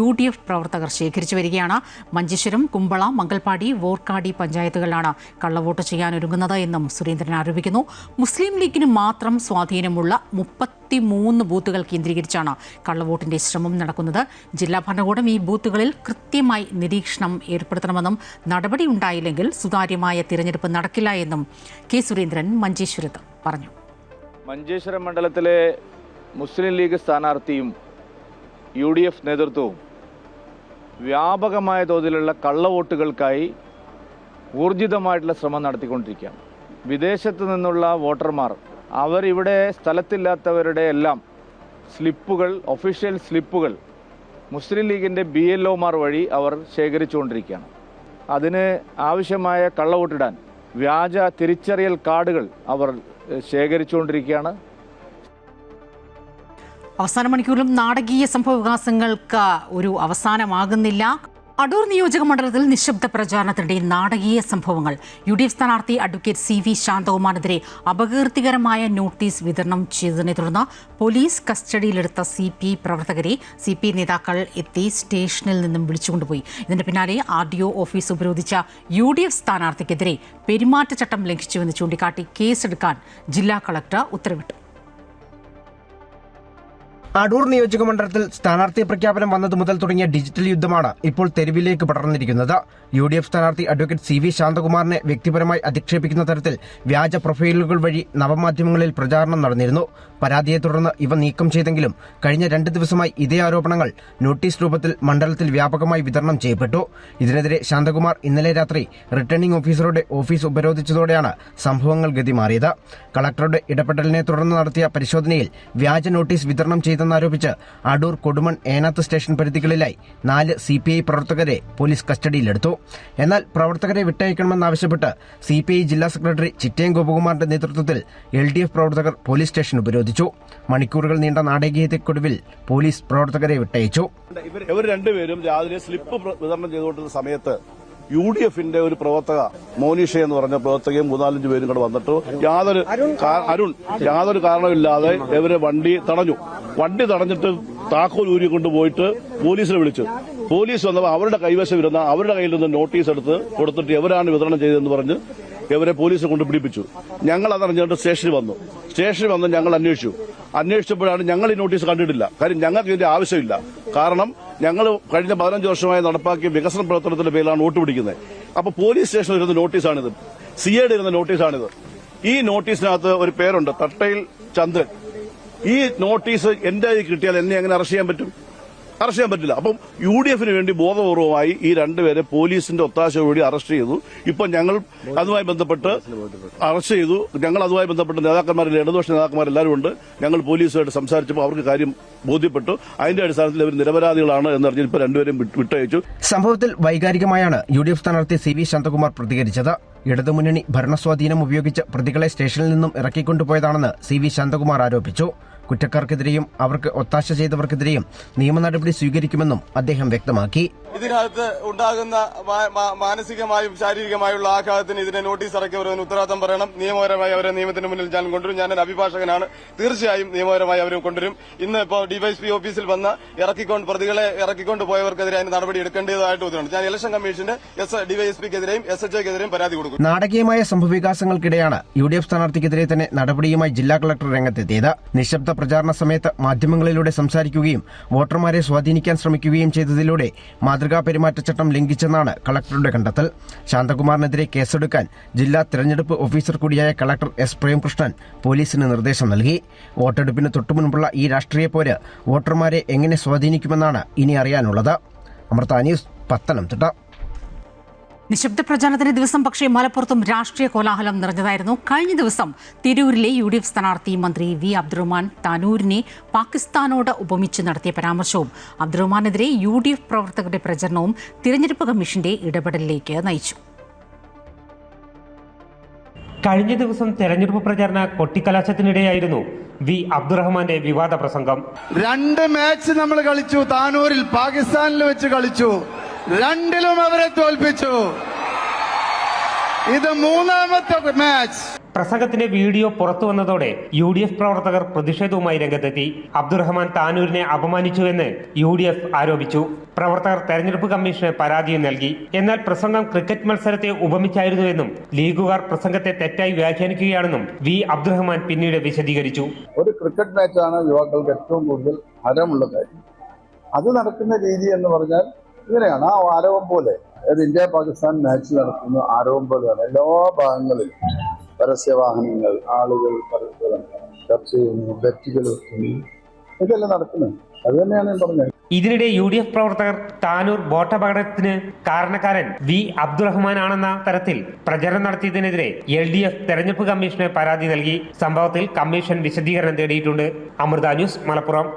UDF പ്രവർത്തകർ ശേഖരിച്ചു വരികയാണ്. മഞ്ചേശ്വരം, കുമ്പള, മംഗൽപാടി, വോർക്കാടി പഞ്ചായത്തുകളിലാണ് കള്ളവോട്ട് ചെയ്യാനൊരുങ്ങുന്നത് എന്നും സുരേന്ദ്രൻ ആരോപിക്കുന്നു. മുസ്ലിം ലീഗിന് മാത്രം സ്വാധീനമുള്ള 33 ബൂത്തുകൾ കേന്ദ്രീകരിച്ചാണ് കള്ളവോട്ടിന്റെ ശ്രമം നടക്കുന്നത്. ജില്ലാ ഭരണകൂടം ഈ ബൂത്തുകളിൽ കൃത്യമായി നിരീക്ഷണം ഏർപ്പെടുത്തണമെന്നും നടപടി ഉണ്ടായില്ലെങ്കിൽ സുതാര്യമായ തിരഞ്ഞെടുപ്പ് നടക്കില്ല എന്നും K സുരേന്ദ്രൻ മഞ്ചേശ്വരത്ത് പറഞ്ഞു. മഞ്ചേശ്വരം മണ്ഡലത്തിലെ മുസ്ലിം ലീഗ് സ്ഥാനാർത്ഥിയും UDF നേതൃത്വവും വ്യാപകമായ തോതിലുള്ള കള്ളവോട്ടുകൾക്കായി ഊർജിതമായിട്ടുള്ള ശ്രമം നടത്തിക്കൊണ്ടിരിക്കുകയാണ്. വിദേശത്തു നിന്നുള്ള വോട്ടർമാർ അവരിവിടെ സ്ഥലത്തില്ലാത്തവരുടെ എല്ലാം സ്ലിപ്പുകൾ, ഒഫീഷ്യൽ സ്ലിപ്പുകൾ മുസ്ലിം ലീഗിൻ്റെ BLOമാർ വഴി അവർ ശേഖരിച്ചുകൊണ്ടിരിക്കുകയാണ്. അതിന് ആവശ്യമായ കള്ളവോട്ടിടാൻ വ്യാജ തിരിച്ചറിയൽ കാർഡുകൾ അവർ ശേഖരിച്ചുകൊണ്ടിരിക്കുകയാണ്. അവസാന മണിക്കൂറിലും നാടകീയ സംഭവ വികാസങ്ങൾക്ക് ഒരു അവസാനമാകുന്നില്ല. അടൂർ നിയോജക മണ്ഡലത്തിൽ നിശബ്ദ പ്രചാരണത്തിനിടെ നാടകീയ സംഭവങ്ങൾ. UDF സ്ഥാനാർത്ഥി അഡ്വക്കേറ്റ് CV ശാന്തകുമാറിനെതിരെ അപകീർത്തികരമായ നോട്ടീസ് വിതരണം ചെയ്തതിനെ തുടർന്ന് പോലീസ് കസ്റ്റഡിയിലെടുത്ത CPI പ്രവർത്തകരെ CPI നേതാക്കൾ എത്തി സ്റ്റേഷനിൽ നിന്നും വിളിച്ചുകൊണ്ടുപോയി. ഇതിന് പിന്നാലെ RDO ഓഫീസ് ഉപരോധിച്ച UDF സ്ഥാനാർത്ഥിക്കെതിരെ പെരുമാറ്റച്ചട്ടം ലംഘിച്ചുവെന്ന് ചൂണ്ടിക്കാട്ടി കേസെടുക്കാൻ ജില്ലാ കളക്ടർ ഉത്തരവിട്ടു. അടൂർ നിയോജക മണ്ഡലത്തിൽ സ്ഥാനാർത്ഥി പ്രഖ്യാപനം വന്നതു മുതൽ തുടങ്ങിയ ഡിജിറ്റൽ യുദ്ധമാണ് ഇപ്പോൾ തെരുവിലേക്ക് പടർന്നിരിക്കുന്നത്. UDF സ്ഥാനാർത്ഥി അഡ്വക്കേറ്റ് CV ശാന്തകുമാറിനെ വ്യക്തിപരമായി അധിക്ഷേപിക്കുന്ന തരത്തിൽ വ്യാജ പ്രൊഫൈലുകൾ വഴി നവമാധ്യമങ്ങളിൽ പ്രചാരണം നടന്നിരുന്നു. പരാതിയെ തുടർന്ന് ഇവ നീക്കം ചെയ്തെങ്കിലും കഴിഞ്ഞ 2 ദിവസമായി ഇതേ ആരോപണങ്ങൾ നോട്ടീസ് രൂപത്തിൽ മണ്ഡലത്തിൽ വ്യാപകമായി വിതരണം ചെയ്യപ്പെട്ടു. ഇതിനെതിരെ ശാന്തകുമാർ ഇന്നലെ രാത്രി റിട്ടേണിംഗ് ഓഫീസറുടെ ഓഫീസ് ഉപരോധിച്ചതോടെയാണ് സംഭവങ്ങൾ ഗതിമാറിയത്. കളക്ടറുടെ ഇടപെടലിനെ തുടർന്ന് നടത്തിയ പരിശോധനയിൽ വ്യാജ നോട്ടീസ് വിതരണം ചെയ്തെന്നാരോപിച്ച് അടൂർ, കൊടുമൺ, ഏനാത്ത് സ്റ്റേഷൻ പരിധികളിലായി 4 CPI പ്രവർത്തകരെ പോലീസ് കസ്റ്റഡിയിലെടുത്തു. എന്നാൽ പ്രവർത്തകരെ വിട്ടയക്കണമെന്നാവശ്യപ്പെട്ട് CPI ജില്ലാ സെക്രട്ടറി ചിറ്റയം ഗോപകുമാറിന്റെ നേതൃത്വത്തിൽ LDF പ്രവർത്തകർ പോലീസ് സ്റ്റേഷൻ ഉപരോധിച്ചു. മണിക്കൂറുകൾ നീണ്ട നാടകീയതയ്ക്കൊടുവിൽ പോലീസ് പ്രവർത്തകരെ വിട്ടയച്ചു. ഇവർ രണ്ടുപേരും രാവിലെ സ്ലിപ്പ് വിതരണം ചെയ്തുകൊണ്ടിരുന്ന സമയത്ത് UDFന്റെ ഒരു പ്രവർത്തക മോനിഷ എന്ന് പറഞ്ഞ പ്രവർത്തകയും 3-4 പേരും കൂടെ വന്നിട്ട് യാതൊരു കാരണമില്ലാതെ ഇവരെ വണ്ടി തടഞ്ഞു. വണ്ടി തടഞ്ഞിട്ട് താക്കോൽ ഊരി കൊണ്ടുപോയിട്ട് പോലീസിനെ വിളിച്ചു. പോലീസ് വന്നപ്പോൾ അവരുടെ കൈവശം ഇരുന്ന അവരുടെ കയ്യിൽ നിന്ന് നോട്ടീസ് എടുത്ത് കൊടുത്തിട്ട് എവരാണ് വിതരണം ചെയ്തതെന്ന് പറഞ്ഞ് ഇവരെ പോലീസിനെ കൊണ്ട് പിടിപ്പിച്ചു. ഞങ്ങൾ അതറിഞ്ഞുകൊണ്ട് സ്റ്റേഷനിൽ വന്ന് ഞങ്ങൾ അന്വേഷിച്ചപ്പോഴാണ് ഞങ്ങൾ ഈ നോട്ടീസ് കണ്ടിട്ടില്ല. കാര്യം ഞങ്ങൾക്ക് ഇതിന്റെ ആവശ്യമില്ല. കാരണം ഞങ്ങൾ കഴിഞ്ഞ 15 വർഷമായി നടപ്പാക്കിയ വികസന പ്രവർത്തനത്തിന്റെ പേരിലാണ് വോട്ട് പിടിക്കുന്നത്. അപ്പോൾ പോലീസ് സ്റ്റേഷനിൽ ഇരുന്ന നോട്ടീസാണിത്. CID ഇരുന്ന നോട്ടീസാണിത്. ഈ നോട്ടീസിനകത്ത് ഒരു പേരുണ്ട്, തട്ടയിൽ ചന്ദ്രൻ. ഈ നോട്ടീസ് എന്റെ കയ്യിൽ കിട്ടിയാൽ എന്നെ എങ്ങനെ അറസ്റ്റ് ചെയ്യാൻ പറ്റും? അറസ്റ്റ് ചെയ്യാൻ പറ്റില്ല. അപ്പം UDFന് വേണ്ടി ബോധപൂർവമായി ഈ രണ്ടുപേരെ പോലീസിന്റെ ഒത്താശയോടുകൂടി അറസ്റ്റ് ചെയ്തു. ഇപ്പൊ ഞങ്ങൾ അതുമായി ബന്ധപ്പെട്ട് അറസ്റ്റ് ചെയ്തു. ഞങ്ങൾ അതുമായി ബന്ധപ്പെട്ട് നേതാക്കന്മാരിൽ ഇടതുപക്ഷ നേതാക്കന്മാരെല്ലാവരും ഉണ്ട്. ഞങ്ങൾ പോലീസുമായിട്ട് സംസാരിച്ചപ്പോൾ അവർക്ക് കാര്യം ബോധ്യപ്പെട്ടു. അതിന്റെ അടിസ്ഥാനത്തിൽ അവർ നിരപരാധികളാണ് എന്നറിഞ്ഞ് ഇപ്പൊ രണ്ടുപേരും വിട്ടയച്ചു. സംഭവത്തിൽ വൈകാരികമായാണ് UDF സ്ഥാനാർത്ഥി CV ശാന്തകുമാർ പ്രതികരിച്ചത്. ഇടതുമുന്നണി ഭരണസ്വാധീനം ഉപയോഗിച്ച് പ്രതികളെ സ്റ്റേഷനിൽ നിന്നും ഇറക്കിക്കൊണ്ടുപോയതാണെന്ന് CV ശാന്തകുമാർ ആരോപിച്ചു. കുറ്റക്കാർക്കെതിരെയും അവർക്ക് ഒത്താശ ചെയ്തവർക്കെതിരെയും നിയമ നടപടി സ്വീകരിക്കുമെന്നും അദ്ദേഹം വ്യക്തമാക്കി. ഇതിനകത്ത് ഉണ്ടാകുന്ന മാനസികമായും ശാരീരികമായുള്ള ആഘാതത്തിന് ഇതിനെ നോട്ടീസ് ഇറക്കിയവരതിന് ഉത്തരവാദിത്തം പറയണം. നിയമപരമായി അവരെ നിയമത്തിന് മുന്നിൽ ഞാൻ കൊണ്ടുവരും. ഞാനൊരു അഭിഭാഷകനാണ്. തീർച്ചയായും നിയമപരമായി അവരെ കൊണ്ടുവരും. ഇന്ന് ഇപ്പോൾ DYSP ഓഫീസിൽ വന്ന് പ്രതികളെ ഇറക്കിക്കൊണ്ട് പോയവർക്കെതിരെ അതിന് നടപടി എടുക്കേണ്ടതായിട്ട് ഉത്തരവുണ്ട്. ഞാൻ ഇലക്ഷൻ കമ്മീഷന്റെ DYSPക്കെതിരെയും SHOക്കെതിരെയും പരാതി കൊടുക്കും. നാടകീയമായ സംഭവവികാസങ്ങൾക്കിടെയാണ് UDF സ്ഥാനാർത്ഥിക്കെതിരെ തന്നെ നടപടിയുമായി ജില്ലാ കളക്ടർ രംഗത്തെത്തിയത്. നിശബ്ദ പ്രചാരണ സമയത്ത് മാധ്യമങ്ങളിലൂടെ സംസാരിക്കുകയും വോട്ടർമാരെ സ്വാധീനിക്കാൻ ശ്രമിക്കുകയും ചെയ്തതിലൂടെ മാതൃകാ പെരുമാറ്റച്ചട്ടം ലംഘിച്ചെന്നാണ് കളക്ടറുടെ കണ്ടെത്തൽ. ശാന്തകുമാറിനെതിരെ കേസെടുക്കാൻ ജില്ലാ തെരഞ്ഞെടുപ്പ് ഓഫീസർ കൂടിയായ കളക്ടർ S. പ്രേംകൃഷ്ണൻ പോലീസിന് നിർദ്ദേശം നൽകി. വോട്ടെടുപ്പിന് തൊട്ടുമുൻപുള്ള ഈ രാഷ്ട്രീയ പോര് വോട്ടർമാരെ എങ്ങനെ സ്വാധീനിക്കുമെന്നാണ് ഇനി അറിയാനുള്ളത്. അമൃത ന്യൂസ്, പത്തനംതിട്ട. നിശബ്ദ പ്രചാരണത്തിന്റെ ദിവസം പക്ഷേ മലപ്പുറത്തും രാഷ്ട്രീയ കോലാഹലം നിറഞ്ഞതായിരുന്നു. കഴിഞ്ഞ ദിവസം തിരൂരിലെ UDF സ്ഥാനാർത്ഥി മന്ത്രി V. അബ്ദുറഹ്മാൻ താനൂരിനെ പാകിസ്ഥാനോട് ഉപമിച്ച് നടത്തിയ പരാമർശവും അബ്ദുറഹ്മാനെതിരെ UDF പ്രവർത്തകരുടെ പ്രചരണവും തിരഞ്ഞെടുപ്പ് കമ്മീഷന്റെ ഇടപെടലിലേക്ക് നയിച്ചു. കഴിഞ്ഞ ദിവസം തെരഞ്ഞെടുപ്പ് പ്രചാരണ കൊട്ടിക്കലാശത്തിനിടെയായിരുന്നു V. അബ്ദുറഹ്മാന്റെ വിവാദ പ്രസംഗം. 2 മാച്ച് നമ്മൾ കളിച്ചു. താനൂരിൽ പാകിസ്ഥാനിൽ വെച്ച് കളിച്ചു. 2ലും അവരെ തോൽപ്പിച്ചു. ഇത് 3ാമത്തെ മാച്ച്. പ്രസംഗത്തിന്റെ വീഡിയോ പുറത്തു വന്നതോടെ UDF പ്രവർത്തകർ പ്രതിഷേധവുമായി രംഗത്തെത്തി. അബ്ദുറഹ്മാൻ താനൂരിനെ അപമാനിച്ചുവെന്ന് UDF ആരോപിച്ചു. പ്രവർത്തകർ തെരഞ്ഞെടുപ്പ് കമ്മീഷന് പരാതിയും നൽകി. എന്നാൽ പ്രസംഗം ക്രിക്കറ്റ് മത്സരത്തെ ഉപമിച്ചായിരുന്നുവെന്നും ലീഗുകാർ പ്രസംഗത്തെ തെറ്റായി വ്യാഖ്യാനിക്കുകയാണെന്നും V. അബ്ദുറഹ്മാൻ പിന്നീട് വിശദീകരിച്ചു. ഒരു ക്രിക്കറ്റ് മാച്ചാണ് യുവാക്കൾക്ക് ഏറ്റവും കൂടുതൽ ഹരമുള്ള കാര്യം. അത് നടക്കുന്ന രീതി എന്ന് പറഞ്ഞാൽ ഇങ്ങനെയാണ്. ആ ആരവം പോലെ, ഇന്ത്യ പാകിസ്ഥാൻ മാച്ച് നടക്കുന്ന ആരവം പോലെയാണ്. എല്ലാ ഭാഗങ്ങളിലും പരസ്യവാഹനങ്ങൾ, ആളുകൾ പരസ്പരം ചർച്ച ചെയ്യുന്നു, ബെറ്റുകൾ വെക്കുന്നു, ഇതെല്ലാം നടക്കുന്നത്. അത് തന്നെയാണ് ഞാൻ പറഞ്ഞത്. ഇതിനിടെ UDF പ്രവർത്തകർ താനൂർ ബോട്ടപകടത്തിന് കാരണക്കാരൻ V. അബ്ദുറഹ്മാനാണെന്ന തരത്തിൽ പ്രചരണം നടത്തിയതിനെതിരെ LDF തെരഞ്ഞെടുപ്പ് കമ്മീഷന് പരാതി നൽകി. സംഭവത്തിൽ കമ്മീഷൻ വിശദീകരണം തേടിയിട്ടുണ്ട്. അമൃത ന്യൂസ്, മലപ്പുറം.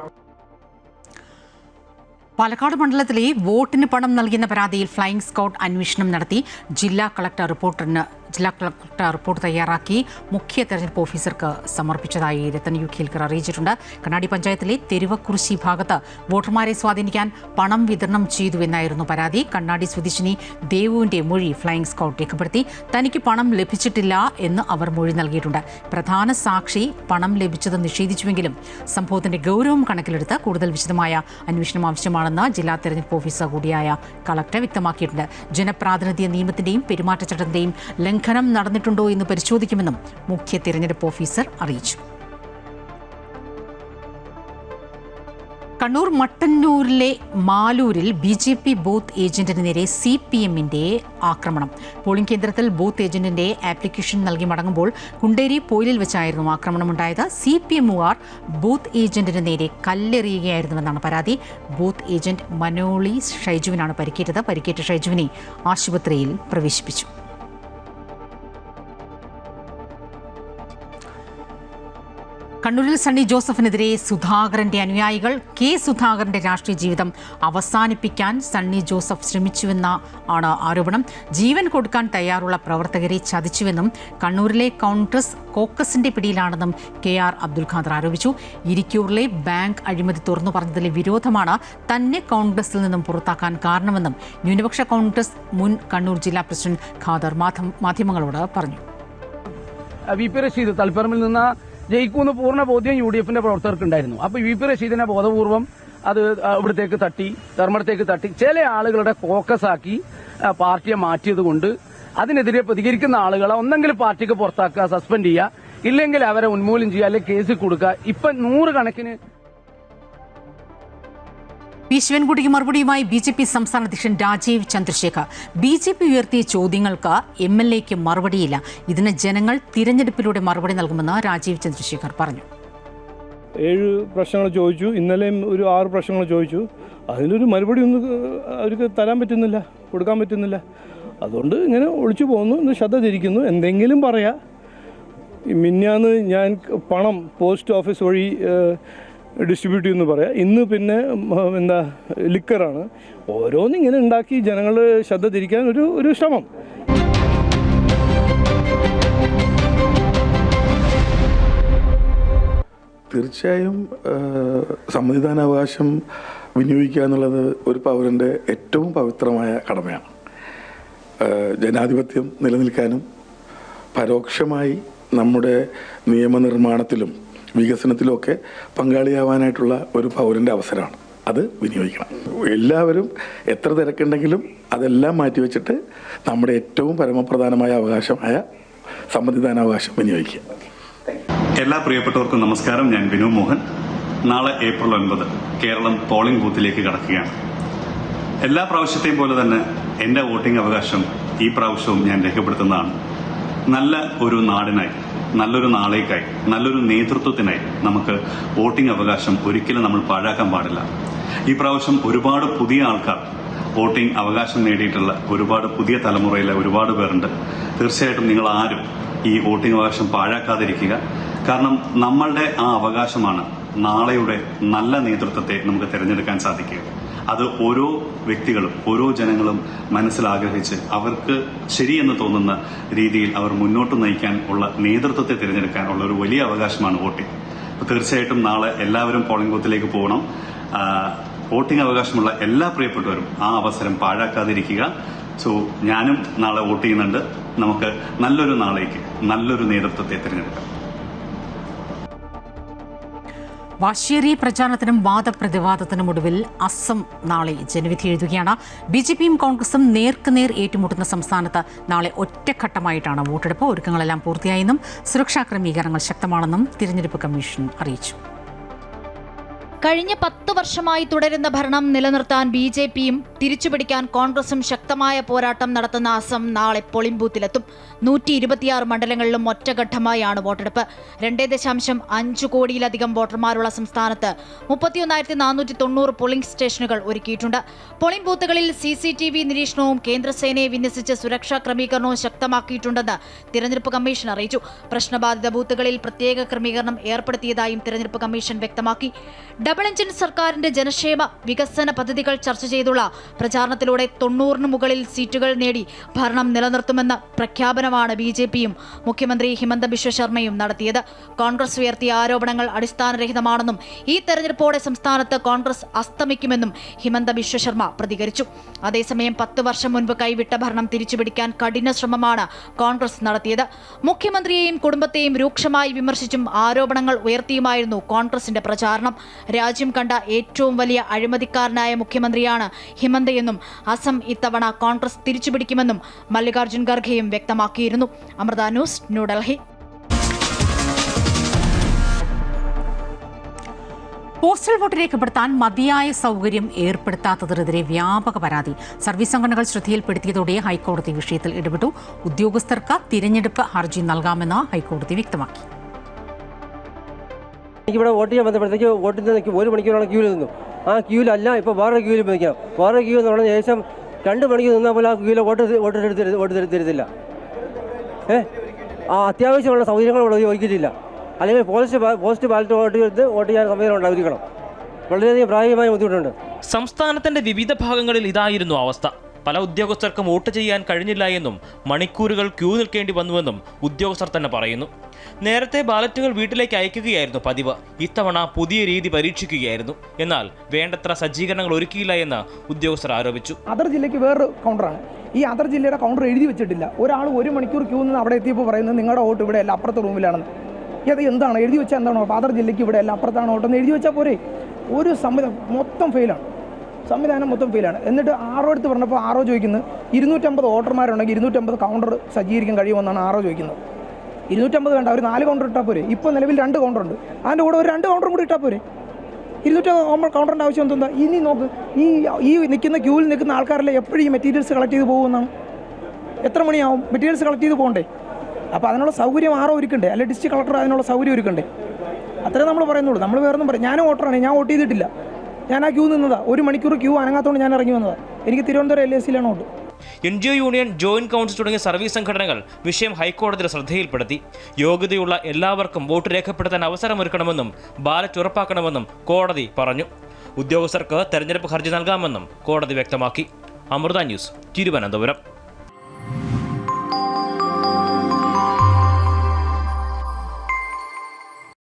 പാലക്കാട് മണ്ഡലത്തിലെ വോട്ടിന് പണം നൽകിയെന്ന പരാതിയിൽ ഫ്ലൈയിംഗ് സ്ക്വാഡ് അന്വേഷണം നടത്തി. ജില്ലാ കളക്ടർ റിപ്പോർട്ട് തയ്യാറാക്കി മുഖ്യ തെരഞ്ഞെടുപ്പ് ഓഫീസർക്ക് സമർപ്പിച്ചതായി രത്തൻ U. ഖേൽക്കർ അറിയിച്ചിട്ടുണ്ട്. കണ്ണാടി പഞ്ചായത്തിലെ തെരുവക്കുറിശി ഭാഗത്ത് വോട്ടർമാരെ സ്വാധീനിക്കാൻ പണം വിതരണം ചെയ്തുവെന്നായിരുന്നു പരാതി. കണ്ണാടി സ്വദേശിനി ദേവുവിന്റെ മൊഴി ഫ്ലൈയിംഗ് സ്ക്വാഡ് രേഖപ്പെടുത്തി. തനിക്ക് പണം ലഭിച്ചിട്ടില്ല എന്ന് അവർ മൊഴി നൽകിയിട്ടുണ്ട്. പ്രധാന സാക്ഷി പണം ലഭിച്ചത് നിഷേധിച്ചുവെങ്കിലും സംഭവത്തിന്റെ ഗൗരവം കണക്കിലെടുത്ത് കൂടുതൽ വിശദമായ അന്വേഷണം ആവശ്യമാണെന്ന് ജില്ലാ തെരഞ്ഞെടുപ്പ് ഓഫീസർ കൂടിയായ കളക്ടർ വ്യക്തമാക്കിയിട്ടുണ്ട്. ജനപ്രാതിനിധ്യ നിയമത്തിന്റെയും പെരുമാറ്റച്ചട്ടത്തിന്റെയും ലംഘനം നടന്നിട്ടുണ്ടോ എന്ന് പരിശോധിക്കുമെന്നും മുഖ്യ തിരഞ്ഞെടുപ്പ് ഓഫീസർ അറിയിച്ചു. കണ്ണൂർ മട്ടന്നൂരിലെ മാലൂരിൽ BJP ബൂത്ത് ഏജന്റിന് നേരെ CPMന്റെ ആക്രമണം. പോളിംഗ് കേന്ദ്രത്തിൽ ബൂത്ത് ഏജന്റിന്റെ ആപ്ലിക്കേഷൻ നൽകി മടങ്ങുമ്പോൾ കുണ്ടേരി പോയിലിൽ വെച്ചായിരുന്നു ആക്രമണമുണ്ടായത്. CPMുകാർ ബൂത്ത് ഏജന്റിന് നേരെ കല്ലെറിയുകയായിരുന്നുവെന്നാണ് പരാതി. ബൂത്ത് ഏജന്റ് മനോളി ഷൈജുവിനാണ് പരിക്കേറ്റത്. പരിക്കേറ്റ ഷൈജുവിനെ ആശുപത്രിയിൽ പ്രവേശിപ്പിച്ചു. കണ്ണൂരിൽ സണ്ണി ജോസഫിനെതിരെ സുധാകരന്റെ അനുയായികൾ K. സുധാകരന്റെ രാഷ്ട്രീയ ജീവിതം അവസാനിപ്പിക്കാൻ സണ്ണി ജോസഫ് ശ്രമിച്ചുവെന്ന ആണ് ആരോപണം. ജീവൻ കൊടുക്കാൻ തയ്യാറുള്ള പ്രവർത്തകരെ ചതിച്ചുവെന്നും കണ്ണൂരിലെ കോൺഗ്രസ് കോക്കസിന്റെ പിടിയിലാണെന്നും KR അബ്ദുൽ ഖാദർ ആരോപിച്ചു. ഇരിക്കൂറിലെ ബാങ്ക് അഴിമതി തുറന്നു പറഞ്ഞതിലെ വിരോധമാണ് തന്നെ കോൺഗ്രസിൽ നിന്നും പുറത്താക്കാൻ കാരണമെന്നും ന്യൂനപക്ഷ കോൺഗ്രസ് മുൻ കണ്ണൂർ ജില്ലാ പ്രസിഡന്റ് ഖാദർ മാധ്യമങ്ങളോട് പറഞ്ഞു. VP റഷീദ് തളിപ്പറമ്പിൽ നിന്ന് ജയിക്കുമെന്ന് പൂർണ്ണ ബോധ്യം UDFന്റെ പ്രവർത്തകർക്കുണ്ടായിരുന്നു. അപ്പൊ VP റഷീദിനെ ബോധപൂർവം അത് ഇവിടത്തേക്ക് തട്ടി, ധർമ്മടത്തേക്ക് തട്ടി ചില ആളുകളുടെ ഫോക്കസാക്കി പാർട്ടിയെ മാറ്റിയത് കൊണ്ട് അതിനെതിരെ പ്രതികരിക്കുന്ന ആളുകളെ ഒന്നെങ്കിലും പാർട്ടിക്ക് പുറത്താക്കുക, സസ്പെൻഡ് ചെയ്യുക, ഇല്ലെങ്കിൽ അവരെ ഉന്മൂലനം ചെയ്യുക, അല്ലെങ്കിൽ കേസിൽ കൊടുക്കുക. ഇപ്പൊ 100 കണക്കിന് പി ശിവൻകുട്ടിക്ക് മറുപടിയുമായി BJP സംസ്ഥാന അധ്യക്ഷൻ രാജീവ് ചന്ദ്രശേഖർ. BJP ഉയർത്തിയ ചോദ്യങ്ങൾക്ക് MLAക്ക് മറുപടിയില്ല. ഇതിന് ജനങ്ങൾ തിരഞ്ഞെടുപ്പിലൂടെ മറുപടി നൽകുമെന്ന് രാജീവ് ചന്ദ്രശേഖർ പറഞ്ഞു. 7 പ്രശ്നങ്ങൾ ചോദിച്ചു, ഇന്നലെയും ഒരു 6 പ്രശ്നങ്ങൾ ചോദിച്ചു. അതിനൊരു മറുപടി ഒന്നും അവർക്ക് തരാൻ പറ്റുന്നില്ല, കൊടുക്കാൻ പറ്റുന്നില്ല. അതുകൊണ്ട് ഇങ്ങനെ ഒളിച്ചു പോകുന്നു, ഇന്ന് ശ്രദ്ധ തിരിക്കുന്നു. എന്തെങ്കിലും പറയാം. മിന്നാന്ന് ഞാൻ പണം പോസ്റ്റ് ഓഫീസ് വഴി ഡിസ്ട്രിബ്യൂട്ട് ചെയ്യുമെന്ന് പറയാം. ഇന്ന് പിന്നെ ലിക്കറാണ്. ഓരോന്നിങ്ങനെ ഉണ്ടാക്കി ജനങ്ങൾ ശ്രദ്ധ തിരിക്കാൻ ഒരു ശ്രമം. തീർച്ചയായും സമ്മതിദാനാവകാശം വിനിയോഗിക്കുക എന്നുള്ളത് ഒരു പൗരൻ്റെ ഏറ്റവും പവിത്രമായ കടമയാണ്. ജനാധിപത്യം നിലനിൽക്കാനും പരോക്ഷമായി നമ്മുടെ നിയമനിർമ്മാണത്തിലും വികസനത്തിലുമൊക്കെ പങ്കാളിയാവാനായിട്ടുള്ള ഒരു പൗരൻ്റെ അവസരമാണ്. അത് വിനിയോഗിക്കണം. എല്ലാവരും എത്ര തിരക്കുണ്ടെങ്കിലും അതെല്ലാം മാറ്റിവെച്ചിട്ട് നമ്മുടെ ഏറ്റവും പരമപ്രധാനമായ അവകാശമായ സമ്മതിദാനാവകാശം വിനിയോഗിക്കുക. എല്ലാ പ്രിയപ്പെട്ടവർക്കും നമസ്കാരം. ഞാൻ വിനു മോഹൻ. നാളെ ഏപ്രിൽ 9 കേരളം പോളിംഗ് ബൂത്തിലേക്ക് കടക്കുകയാണ്. എല്ലാ പ്രാവശ്യത്തെയും പോലെ തന്നെ എൻ്റെ വോട്ടിംഗ് അവകാശം ഈ പ്രാവശ്യവും ഞാൻ രേഖപ്പെടുത്തുന്നതാണ്. നല്ല ഒരു നാടിനായി, നല്ലൊരു നാളേക്കായി, നല്ലൊരു നേതൃത്വത്തിനായി നമുക്ക് വോട്ടിംഗ് അവകാശം ഒരിക്കലും നമ്മൾ പാഴാക്കാൻ പാടില്ല. ഈ പ്രാവശ്യം ഒരുപാട് പുതിയ ആൾക്കാർ വോട്ടിംഗ് അവകാശം നേടിയിട്ടുള്ള ഒരുപാട് പുതിയ തലമുറയിലെ ഒരുപാട് പേരുണ്ട്. തീർച്ചയായിട്ടും നിങ്ങൾ ആരും ഈ വോട്ടിംഗ് അവകാശം പാഴാക്കാതിരിക്കുക. കാരണം നമ്മളുടെ ആ അവകാശമാണ് നാളെയുടെ നല്ല നേതൃത്വത്തെ നമുക്ക് തിരഞ്ഞെടുക്കാൻ സാധിക്കുക. അത് ഓരോ വ്യക്തികളും ഓരോ ജനങ്ങളും മനസ്സിലാഗ്രഹിച്ച് അവർക്ക് ശരിയെന്ന് തോന്നുന്ന രീതിയിൽ അവർ മുന്നോട്ട് നയിക്കാൻ ഉള്ള നേതൃത്വത്തെ തിരഞ്ഞെടുക്കാൻ ഉള്ള ഒരു വലിയ അവകാശമാണ് വോട്ടിംഗ്. തീർച്ചയായിട്ടും നാളെ എല്ലാവരും പോളിംഗ് ബൂത്തിലേക്ക് പോകണം. വോട്ടിംഗ് അവകാശമുള്ള എല്ലാ പ്രിയപ്പെട്ടവരും ആ അവസരം പാഴാക്കാതിരിക്കുക. ഞാനും നാളെ വോട്ട് ചെയ്യുന്നുണ്ട്. നമുക്ക് നല്ലൊരു നാളേക്ക് നല്ലൊരു നേതൃത്വത്തെ തിരഞ്ഞെടുക്കാം. വാശിയേറിയ പ്രചാരണത്തിനും വാദപ്രതിവാദത്തിനും ഒടുവിൽ അസം നാളെ ജനവിധി എഴുതുകയാണ്. BJPയും കോൺഗ്രസും നേർക്കുനേർ ഏറ്റുമുട്ടുന്ന സംസ്ഥാനത്ത് നാളെ ഒറ്റഘട്ടമായിട്ടാണ് വോട്ടെടുപ്പ്. ഒരുക്കങ്ങളെല്ലാം പൂർത്തിയായെന്നും സുരക്ഷാ ക്രമീകരണങ്ങൾ ശക്തമാണെന്നും തിരഞ്ഞെടുപ്പ് കമ്മീഷൻ അറിയിച്ചു. കഴിഞ്ഞ 10 വർഷമായി തുടരുന്ന ഭരണം നിലനിർത്താൻ BJPയും തിരിച്ചുപിടിക്കാൻ കോൺഗ്രസും ശക്തമായ പോരാട്ടം നടത്തുന്ന അസം നാളെ പോളിംഗ് ബൂത്തിലെത്തും. 126 മണ്ഡലങ്ങളിലും ഒറ്റഘട്ടമായാണ് വോട്ടെടുപ്പ്. 2.5 കോടിയിലധികം വോട്ടർമാരുള്ള സംസ്ഥാനത്ത് 31,490 പോളിംഗ് സ്റ്റേഷനുകൾ ഒരുക്കിയിട്ടുണ്ട്. പോളിംഗ് ബൂത്തുകളിൽ CCTV നിരീക്ഷണവും കേന്ദ്രസേനയെ വിന്യസിച്ച് സുരക്ഷാ ക്രമീകരണവും ശക്തമാക്കിയിട്ടുണ്ടെന്ന് തിരഞ്ഞെടുപ്പ് കമ്മീഷൻ അറിയിച്ചു. പ്രശ്നബാധിത ബൂത്തുകളിൽ പ്രത്യേക ക്രമീകരണം ഏർപ്പെടുത്തിയതായും തിരഞ്ഞെടുപ്പ് കമ്മീഷൻ വ്യക്തമാക്കി. ഡബിൾ എഞ്ചിൻ സർക്കാരിന്റെ ജനക്ഷേമ വികസന പദ്ധതികൾ ചർച്ച ചെയ്തുള്ള പ്രചാരണത്തിലൂടെ 90-ന് മുകളിൽ സീറ്റുകൾ നേടി ഭരണം നിലനിർത്തുമെന്ന പ്രഖ്യാപനമാണ് BJPയും മുഖ്യമന്ത്രി ഹിമന്ത ബിശ്വ ശർമ്മയും നടത്തിയത്. കോൺഗ്രസ് ഉയർത്തിയ ആരോപണങ്ങൾ അടിസ്ഥാനരഹിതമാണെന്നും ഈ തെരഞ്ഞെടുപ്പോടെ സംസ്ഥാനത്ത് കോൺഗ്രസ് അസ്തമിക്കുമെന്നും ഹിമന്ത ബിശ്വ ശർമ്മ പ്രതികരിച്ചു. അതേസമയം 10 വർഷം മുൻപ് കൈവിട്ട ഭരണം തിരിച്ചുപിടിക്കാൻ കഠിന ശ്രമമാണ് കോൺഗ്രസ് നടത്തിയത്. മുഖ്യമന്ത്രിയെയും കുടുംബത്തെയും രൂക്ഷമായി വിമർശിച്ചും ആരോപണങ്ങൾ ഉയർത്തിയുമായിരുന്നു കോൺഗ്രസിന്റെ പ്രചാരണം. രാജ്യം കണ്ട ഏറ്റവും വലിയ അഴിമതിക്കാരനായ മുഖ്യമന്ത്രിയാണ് ഹിമന്തയെന്നും അസം ഇത്തവണ കോൺഗ്രസ് തിരിച്ചുപിടിക്കുമെന്നും മല്ലികാർജ്ജുൻ ഖർഗെയും വ്യക്തമാക്കിയിരുന്നു. Amrita news, New Delhi. Postal vote രേഖപ്പെടുത്താൻ മതിയായ സൗകര്യം ഏർപ്പെടുത്താത്തതിനെതിരെ വ്യാപക പരാതി സർവീസ് സംഘടനകൾ ശ്രദ്ധയിൽപ്പെടുത്തിയതോടെ ഹൈക്കോടതി വിഷയത്തിൽ ഇടപെട്ടു. ഉദ്യോഗസ്ഥർക്ക് തിരഞ്ഞെടുപ്പ് ഹർജി നൽകാമെന്ന് ഹൈക്കോടതി വ്യക്തമാക്കി. എനിക്കിവിടെ വോട്ട് ചെയ്യാൻ ബന്ധപ്പെട്ടേക്ക് വോട്ടിൽ നിൽക്കും 1 മണിക്കൂറാണ് ക്യൂവിൽ നിന്നു. ആ ക്യൂവിലല്ല ഇപ്പോൾ വേറെ ക്യൂവിൽ നിൽക്കാം. വേറെ ക്യൂ എന്ന് പറഞ്ഞാൽ ഏകദേശം 2 മണിക്കൂർ നിന്നാൽ പോലും ആ ക്യൂവിൽ വോട്ട് തരത്തില്ല. ആ അത്യാവശ്യമുള്ള സൗകര്യങ്ങൾ ഒരുക്കിയിട്ടില്ല. അല്ലെങ്കിൽ പോസ്റ്റ് ബാലറ്റ് വോട്ട് ചെയ്യാൻ സംവിധാനം ഉണ്ടായിരിക്കണം. വളരെയധികം പ്രായോഗികമായ ബുദ്ധിമുട്ടുണ്ട്. സംസ്ഥാനത്തിന്റെ വിവിധ ഭാഗങ്ങളിൽ ഇതായിരുന്നു അവസ്ഥ. പല ഉദ്യോഗസ്ഥർക്കും വോട്ട് ചെയ്യാൻ കഴിഞ്ഞില്ല എന്നും മണിക്കൂറുകൾ ക്യൂ നിൽക്കേണ്ടി വന്നുവെന്നും ഉദ്യോഗസ്ഥർ തന്നെ പറയുന്നു. നേരത്തെ ബാലറ്റുകൾ വീട്ടിലേക്ക് അയക്കുകയായിരുന്നു പതിവ്. ഇത്തവണ പുതിയ രീതി പരീക്ഷിക്കുകയായിരുന്നു. എന്നാൽ വേണ്ടത്ര സജ്ജീകരണങ്ങൾ ഒരുക്കിയില്ല എന്ന് ഉദ്യോഗസ്ഥർ ആരോപിച്ചു. അതർ ജില്ലയ്ക്ക് വേറൊരു കൗണ്ടറാണ്. ഈ അതർ ജില്ലയുടെ കൗണ്ടർ എഴുതി വെച്ചിട്ടില്ല. ഒരാൾ 1 മണിക്കൂർ ക്യൂ നിന്ന് അവിടെ എത്തിയപ്പോൾ പറയുന്നത് നിങ്ങളുടെ വോട്ട് ഇവിടെ അല്ല, അപ്പുറത്തെ റൂമിലാണെന്ന്. ഇത് എന്താണ് എഴുതി വെച്ചാൽ? എന്താണോ അതർ ജില്ലയ്ക്ക് ഇവിടെ അല്ല, അപ്പുറത്താണ് വോട്ടെന്ന് എഴുതി വെച്ചാൽ പോരെ? ഒരു സംവിധാനം മൊത്തം ഫെയിലാണ്. എന്നിട്ട് ആറോ അടുത്ത് പറഞ്ഞപ്പോൾ ആറോ ചോദിക്കുന്നത് 250 വോട്ടർമാരുണ്ടെങ്കിൽ 250 കൗണ്ടർ സജ്ജീകരിക്കാൻ കഴിയുമെന്നാണ് ആറോ ചോദിക്കുന്നത്. 250 വേണ്ട, ഒരു 4 കൗണ്ടർ ഇട്ടാൽ പോരെ? ഇപ്പോൾ നിലവിൽ 2 കൗണ്ടറുണ്ട്. അതിൻ്റെ കൂടെ ഒരു 2 കൗണ്ടറും കൂടി ഇട്ടാൽ പോരെ? 200 കൗണ്ടറിൻ്റെ ആവശ്യം എന്താ? ഇനി നോക്ക്, ഈ നിൽക്കുന്ന ക്യൂവിൽ നിൽക്കുന്ന ആൾക്കാരെല്ലാം എപ്പോഴും ഈ മെറ്റീരിയൽസ് കളക്ട് ചെയ്ത് പോകുമെന്നാണ്. എത്ര മണിയാവും മെറ്റീരിയൽസ് കളക്ട് ചെയ്ത് പോകണ്ടേ? അപ്പോൾ അതിനുള്ള സൗകര്യം ആരോ ഒരുക്കണ്ടേ, അല്ലെങ്കിൽ ഡിസ്ട്രിക്ട് കളക്ടർ അതിനുള്ള സൗകര്യം ഒരുക്കണ്ടേ? അത്രേ നമ്മൾ പറയുന്നുള്ളൂ. നമ്മൾ വേറൊന്നും പറയും. ഞാനും വോട്ടറാണ്, ഞാൻ വോട്ട് ചെയ്തിട്ടില്ല. ഞാൻ ആ ക്യൂ നിന്നതാണ്. 1 മണിക്കൂർ ക്യൂ അനങ്ങാത്തോണ്ട് ഞാൻ ഇറങ്ങി വന്നതാണ്. എനിക്ക് തിരുവനന്തപുരം LAC-ലാണ് vote. NGO union, joint council തുടങ്ങിയ സർവീസ് സംഘടനകൾ വിഷയം ഹൈക്കോടതിയുടെ ശ്രദ്ധയിൽപ്പെടുത്തി. യോഗ്യതയുള്ള എല്ലാവർക്കും വോട്ട് രേഖപ്പെടുത്താൻ അവസരമൊരുക്കണമെന്നും ബാലറ്റ് ഉറപ്പാക്കണമെന്നും കോടതി പറഞ്ഞു. ഉദ്യോഗസ്ഥർക്ക് തെരഞ്ഞെടുപ്പ് ഹർജി നൽകാമെന്നും കോടതി വ്യക്തമാക്കി. അമൃത ന്യൂസ്, തിരുവനന്തപുരം.